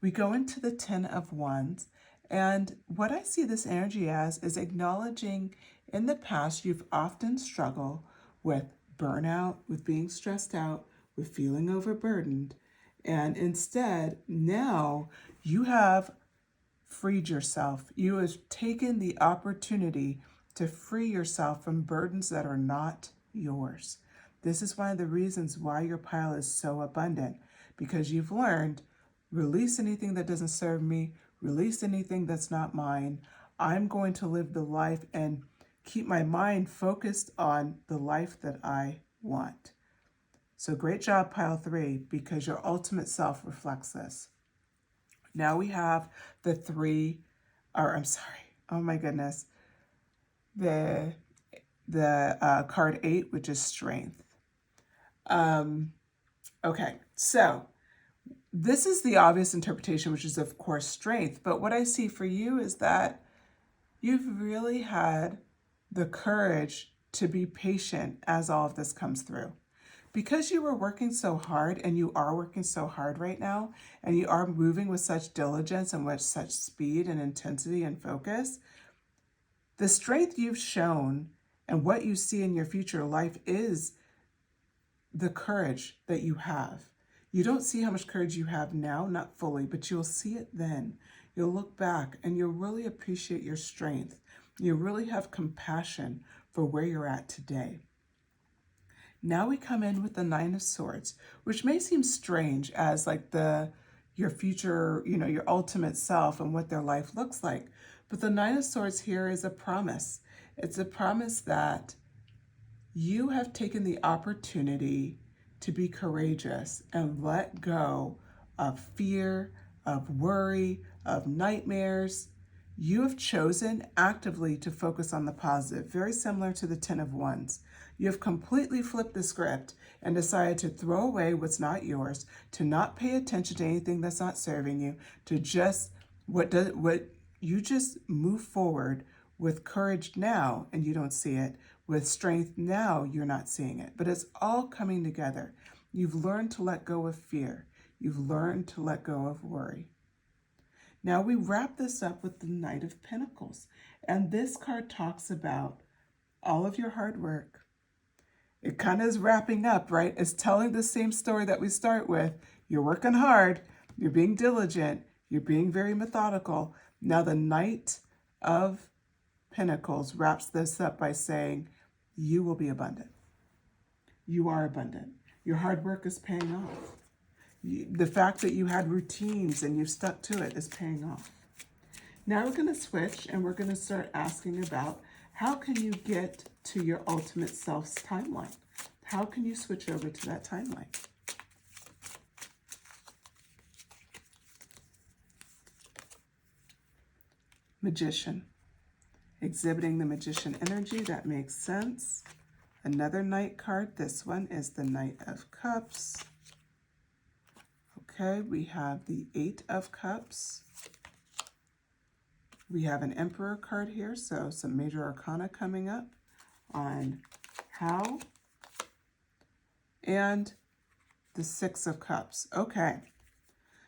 Speaker 1: We go into the Ten of Wands, and what I see this energy as is acknowledging in the past you've often struggled with burnout, with being stressed out, with feeling overburdened, and instead now you have freed yourself. You have taken the opportunity to free yourself from burdens that are not yours. This is one of the reasons why your pile is so abundant, because you've learned, release anything that doesn't serve me, release anything that's not mine. I'm going to live the life and keep my mind focused on the life that I want. So great job, pile 3, because your ultimate self reflects this. Now we have the card 8, which is Strength. Okay, so this is the obvious interpretation, which is, of course, Strength. But what I see for you is that you've really had the courage to be patient as all of this comes through. Because you were working so hard, and you are working so hard right now, and you are moving with such diligence and with such speed and intensity and focus, the strength you've shown and what you see in your future life is the courage that you have. You don't see how much courage you have now, not fully, but you'll see it then. You'll look back and you'll really appreciate your strength. You really have compassion for where you're at today. Now we come in with the Nine of Swords, which may seem strange as like your future, your ultimate self and what their life looks like. But the Nine of Swords here is a promise. It's a promise that you have taken the opportunity to be courageous and let go of fear, of worry, of nightmares. You have chosen actively to focus on the positive, very similar to the Ten of Wands. You have completely flipped the script and decided to throw away what's not yours, to not pay attention to anything that's not serving you, to just you just move forward with courage now and you don't see it. With strength now, you're not seeing it. But it's all coming together. You've learned to let go of fear. You've learned to let go of worry. Now we wrap this up with the Knight of Pentacles. And this card talks about all of your hard work. It kind of is wrapping up, right? It's telling the same story that we start with. You're working hard. You're being diligent. You're being very methodical. Now the Knight of Pentacles wraps this up by saying, you will be abundant. You are abundant. Your hard work is paying off. The fact that you had routines and you've stuck to it is paying off. Now we're going to switch and we're going to start asking about how can you get to your ultimate self's timeline? How can you switch over to that timeline? Magician. Exhibiting the magician energy, that makes sense. Another Knight card. This one is the Knight of Cups. Okay, we have the Eight of Cups. We have an Emperor card here, so some major arcana coming up on how. And the Six of Cups. Okay,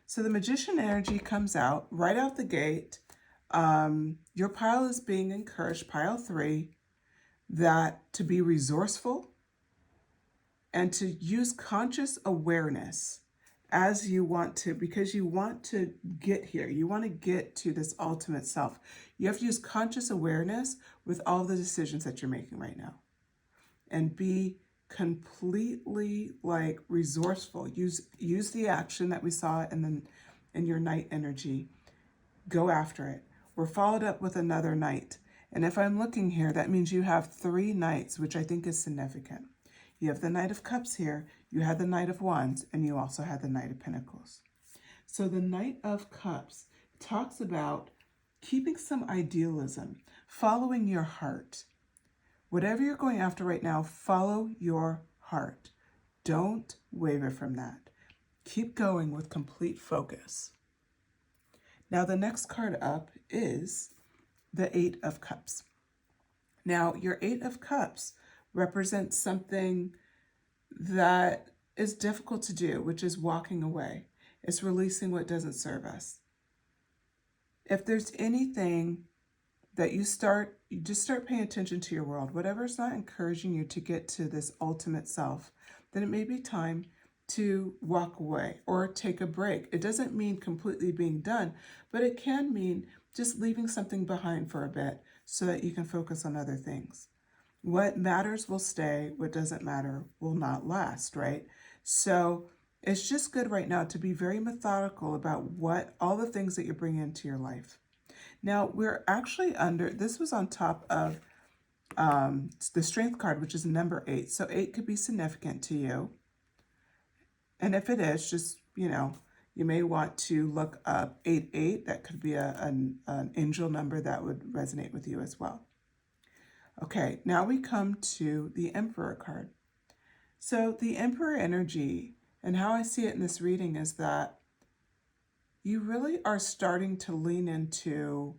Speaker 1: so the magician energy comes out right out the gate. Your pile is being encouraged, pile 3, that to be resourceful and to use conscious awareness as you want to, because you want to get here. You want to get to this ultimate self. You have to use conscious awareness with all the decisions that you're making right now. And be completely like resourceful. Use the action that we saw in your night energy. Go after it. We're followed up with another night. And if I'm looking here, that means you have 3 nights, which I think is significant. You have the Knight of Cups here, you had the Knight of Wands, and you also had the Knight of Pentacles. So the Knight of Cups talks about keeping some idealism, following your heart. Whatever you're going after right now, follow your heart. Don't waver from that. Keep going with complete focus. Now the next card up is the 8 of Cups. Now your 8 of Cups represents something that is difficult to do, which is walking away. It's releasing what doesn't serve us. If there's anything that you just start paying attention to your world, whatever's not encouraging you to get to this ultimate self, then it may be time to walk away or take a break. It doesn't mean completely being done, but it can mean just leaving something behind for a bit so that you can focus on other things. What matters will stay, what doesn't matter will not last, right? So it's just good right now to be very methodical about all the things that you're bringing into your life. Now we're actually this was on top of the Strength card, which is number 8. So 8 could be significant to you. And if it is, just, you may want to look up 88. That could be an angel number that would resonate with you as well. Okay, now we come to the Emperor card. So the Emperor energy, and how I see it in this reading, is that you really are starting to lean into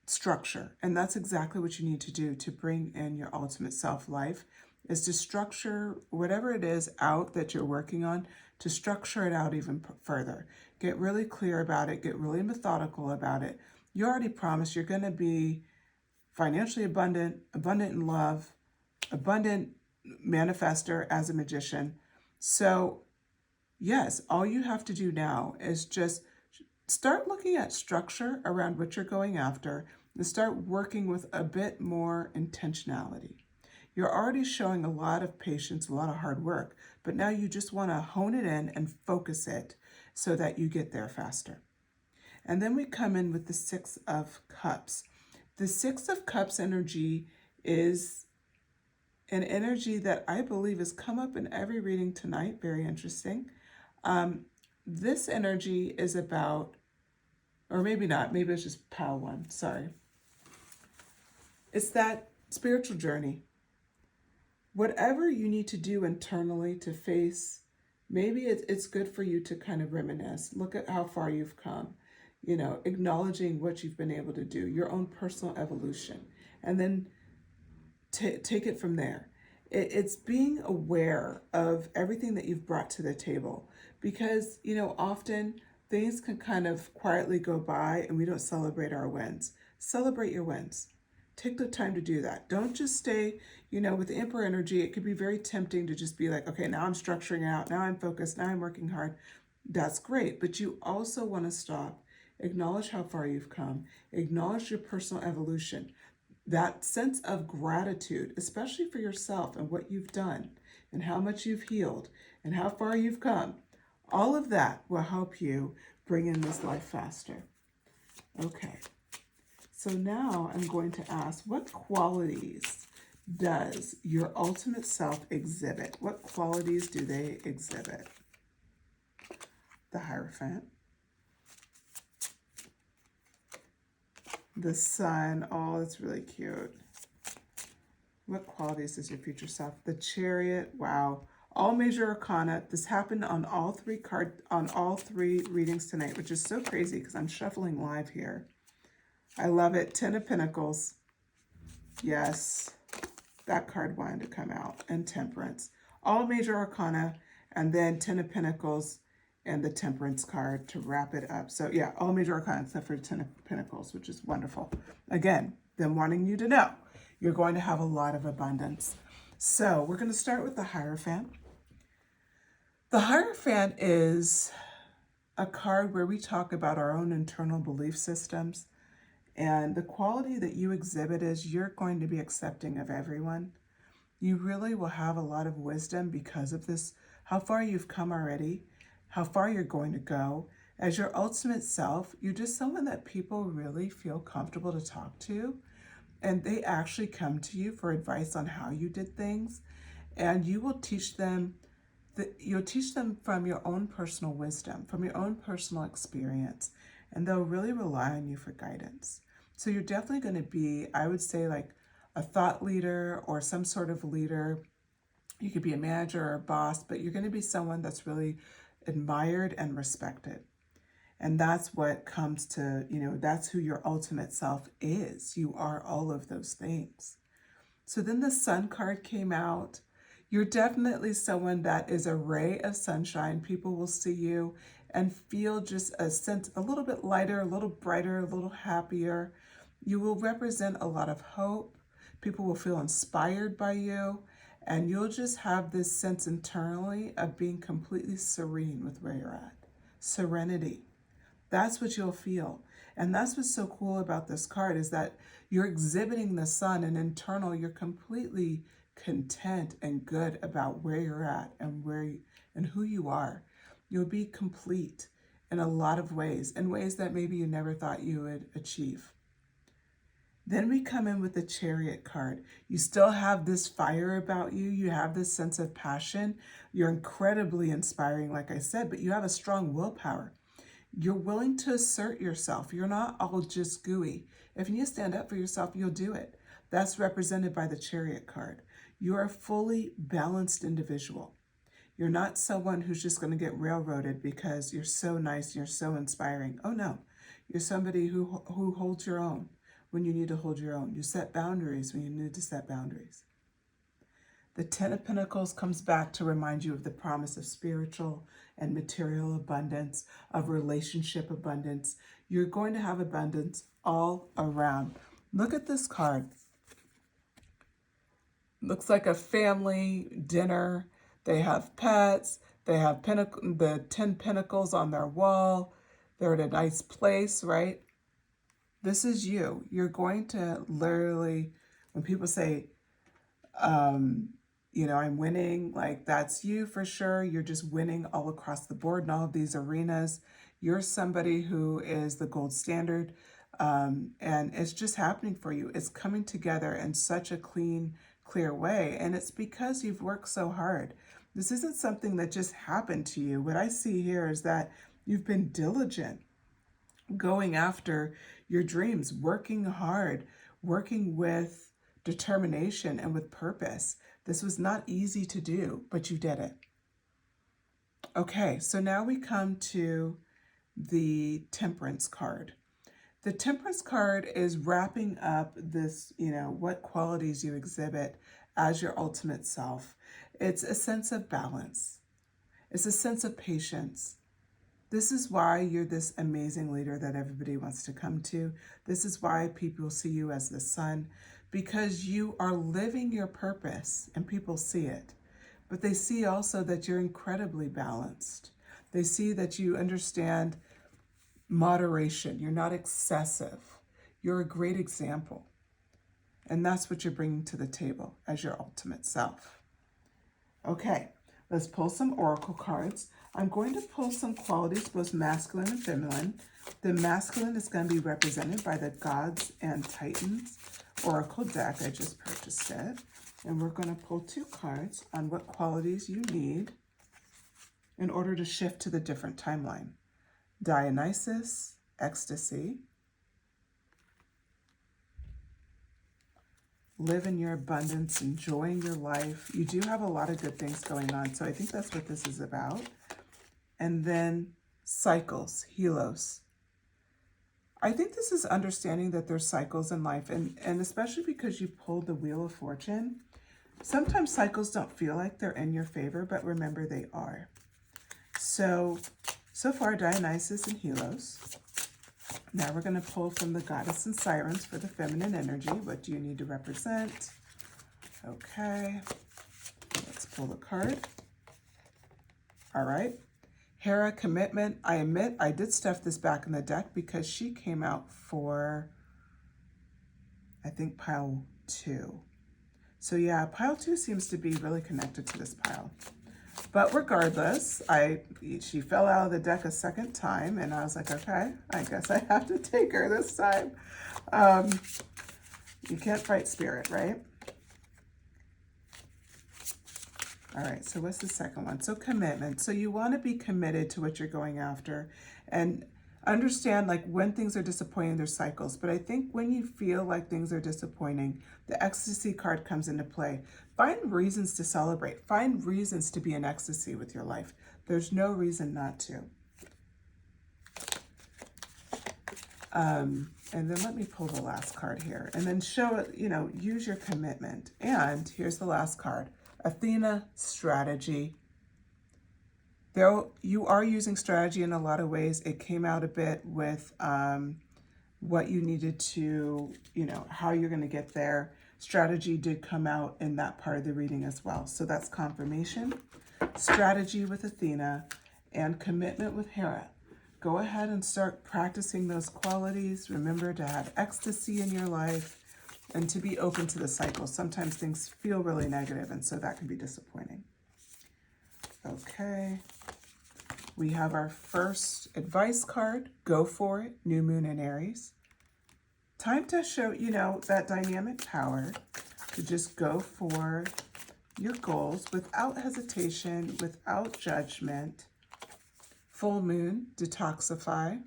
Speaker 1: structure. And that's exactly what you need to do to bring in your ultimate self-life, is to structure whatever it is out that you're working on, to structure it out even further. Get really clear about it. Get really methodical about it. You already promised you're going to be financially abundant, abundant in love, abundant manifester as a magician. So yes, all you have to do now is just start looking at structure around what you're going after and start working with a bit more intentionality. You're already showing a lot of patience, a lot of hard work, but now you just want to hone it in and focus it so that you get there faster. And then we come in with the 6 of Cups. The 6 of Cups energy is an energy that I believe has come up in every reading tonight. Very interesting. This energy is about, or maybe not, maybe it's just pile 1, sorry. It's that spiritual journey. Whatever you need to do internally to face, maybe it's good for you to kind of reminisce. Look at how far you've come, acknowledging what you've been able to do, your own personal evolution, and then take it from there. It's being aware of everything that you've brought to the table, because, often things can kind of quietly go by and we don't celebrate our wins. Celebrate your wins. Take the time to do that. Don't just stay, with the Emperor energy. It could be very tempting to just be like, okay, now I'm structuring out. Now I'm focused. Now I'm working hard. That's great. But you also want to stop, acknowledge how far you've come, acknowledge your personal evolution. That sense of gratitude, especially for yourself and what you've done and how much you've healed and how far you've come, all of that will help you bring in this life faster. Okay. So now I'm going to ask, what qualities does your ultimate self exhibit? What qualities do they exhibit? The Hierophant. The Sun. Oh, that's really cute. What qualities does your future self? The Chariot. Wow. All major arcana. This happened on all three readings tonight, which is so crazy because I'm shuffling live here. I love it. 10 of Pentacles. Yes, that card wanted to come out. And Temperance. All major arcana, and then 10 of Pentacles and the Temperance card to wrap it up. So yeah, all major arcana except for the Ten of Pentacles, which is wonderful. Again, them wanting you to know you're going to have a lot of abundance. So we're going to start with the Hierophant. The Hierophant is a card where we talk about our own internal belief systems, and the quality that you exhibit is you're going to be accepting of everyone. You really will have a lot of wisdom because of this, how far you've come already, how far you're going to go. As your ultimate self, you're just someone that people really feel comfortable to talk to, and they actually come to you for advice on how you did things, and you will teach them. You'll teach them from your own personal wisdom, from your own personal experience, and they'll really rely on you for guidance. So you're definitely going to be, I would say, like a thought leader or some sort of leader. You could be a manager or a boss, but you're going to be someone that's really admired and respected. And that's what comes to, that's who your ultimate self is. You are all of those things. So then the Sun card came out. You're definitely someone that is a ray of sunshine. People will see you and feel just a sense, a little bit lighter, a little brighter, a little happier. You will represent a lot of hope. People will feel inspired by you, and you'll just have this sense internally of being completely serene with where you're at. Serenity. That's what you'll feel. And that's what's so cool about this card, is that you're exhibiting the Sun, and internal, you're completely content and good about where you're at and and who you are. You'll be complete in a lot of ways, in ways that maybe you never thought you would achieve. Then we come in with the Chariot card. You still have this fire about you. You have this sense of passion. You're incredibly inspiring, like I said, but you have a strong willpower. You're willing to assert yourself. You're not all just gooey. If you stand up for yourself, you'll do it. That's represented by the Chariot card. You're a fully balanced individual. You're not someone who's just going to get railroaded because you're so nice and you're so inspiring. Oh no, you're somebody who holds your own when you need to hold your own. You set boundaries when you need to set boundaries. The Ten of Pentacles comes back to remind you of the promise of spiritual and material abundance, of relationship abundance. You're going to have abundance all around. Look at this card. Looks like a family dinner. They have pets. They have the 10 pentacles on their wall. They're at a nice place, right? This is you. You're going to literally, when people say, I'm winning, like that's you for sure. You're just winning all across the board in all of these arenas. You're somebody who is the gold standard, and it's just happening for you. It's coming together in such a clear way, and it's because you've worked so hard. This isn't something that just happened to you. What I see here is that you've been diligent, going after your dreams, working hard, working with determination and with purpose. This was not easy to do, but you did it. Okay, so now we come to the Temperance card. The Temperance card is wrapping up this, what qualities you exhibit as your ultimate self. It's a sense of balance. It's a sense of patience. This is why you're this amazing leader that everybody wants to come to. This is why people see you as the sun, because you are living your purpose and people see it. But they see also that you're incredibly balanced. They see that you understand moderation. You're not excessive. You're a great example. And that's what you're bringing to the table as your ultimate self. Okay, let's pull some oracle cards. I'm going to pull some qualities, both masculine and feminine. The masculine is going to be represented by the Gods and Titans oracle deck. I just purchased it. And we're going to pull 2 cards on what qualities you need in order to shift to the different timeline. Dionysus, ecstasy. Live in your abundance, enjoying your life. You do have a lot of good things going on, so I think that's what this is about. And then cycles, helos. I think this is understanding that there's cycles in life, and especially because you pulled the Wheel of Fortune. Sometimes cycles don't feel like they're in your favor, but remember they are. So So far, Dionysus and Helios. Now we're going to pull from the Goddess and Sirens for the feminine energy. What do you need to represent? Okay. Let's pull the card. All right. Hera, commitment. I admit I did stuff this back in the deck because she came out for, I think, pile 2. So yeah, pile 2 seems to be really connected to this pile. But regardless, she fell out of the deck a second time, and I was like, okay, I guess I have to take her this time. You can't fight spirit, right? All right, so what's the second one? So commitment. So you want to be committed to what you're going after and understand like when things are disappointing, there's cycles. But I think when you feel like things are disappointing, the ecstasy card comes into play. Find reasons to celebrate. Find reasons to be in ecstasy with your life. There's no reason not to. And then let me pull the last card here and then show it, use your commitment. And here's the last card. Athena, strategy. There, you are using strategy in a lot of ways. It came out a bit with what you needed to, how you're going to get there. Strategy did come out in that part of the reading as well. So that's confirmation, strategy with Athena, and commitment with Hera. Go ahead and start practicing those qualities. Remember to have ecstasy in your life and to be open to the cycle. Sometimes things feel really negative, and so that can be disappointing. Okay. We have our first advice card. Go for it. New moon in Aries. Time to show, that dynamic power to just go for your goals without hesitation, without judgment. Full moon, detoxify.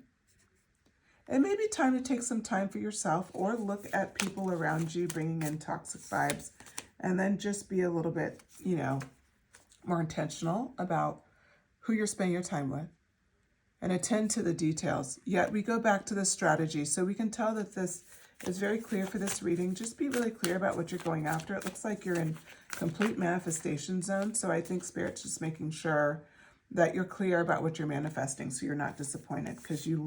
Speaker 1: And maybe time to take some time for yourself or look at people around you bringing in toxic vibes and then just be a little bit, more intentional about who you're spending your time with and attend to the details. Yet we go back to the strategy. So we can tell that this is very clear for this reading. Just be really clear about what you're going after. It looks like you're in complete manifestation zone. So I think Spirit's just making sure that you're clear about what you're manifesting so you're not disappointed because you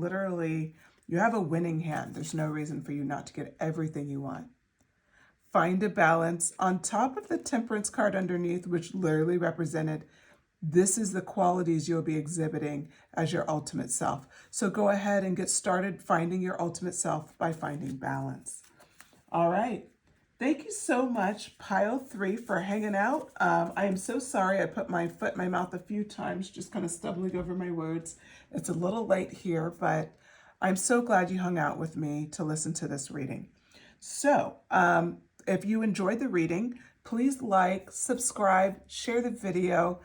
Speaker 1: have a winning hand. There's no reason for you not to get everything you want. Find a balance on top of the Temperance card underneath, which literally represented this is the qualities you'll be exhibiting as your ultimate self. So go ahead and get started finding your ultimate self by finding balance. All right. Thank you so much, Pile 3, for hanging out. I am so sorry I put my foot in my mouth a few times, just kind of stumbling over my words. It's a little late here, but I'm so glad you hung out with me to listen to this reading. So if you enjoyed the reading, please like, subscribe, share the video,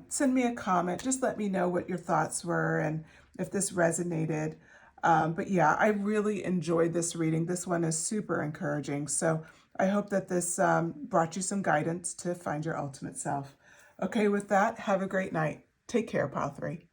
Speaker 1: send me a comment. Just let me know what your thoughts were and if this resonated. But yeah, I really enjoyed this reading. This one is super encouraging. So I hope that this brought you some guidance to find your ultimate self. Okay, with that, have a great night. Take care, Pile 3.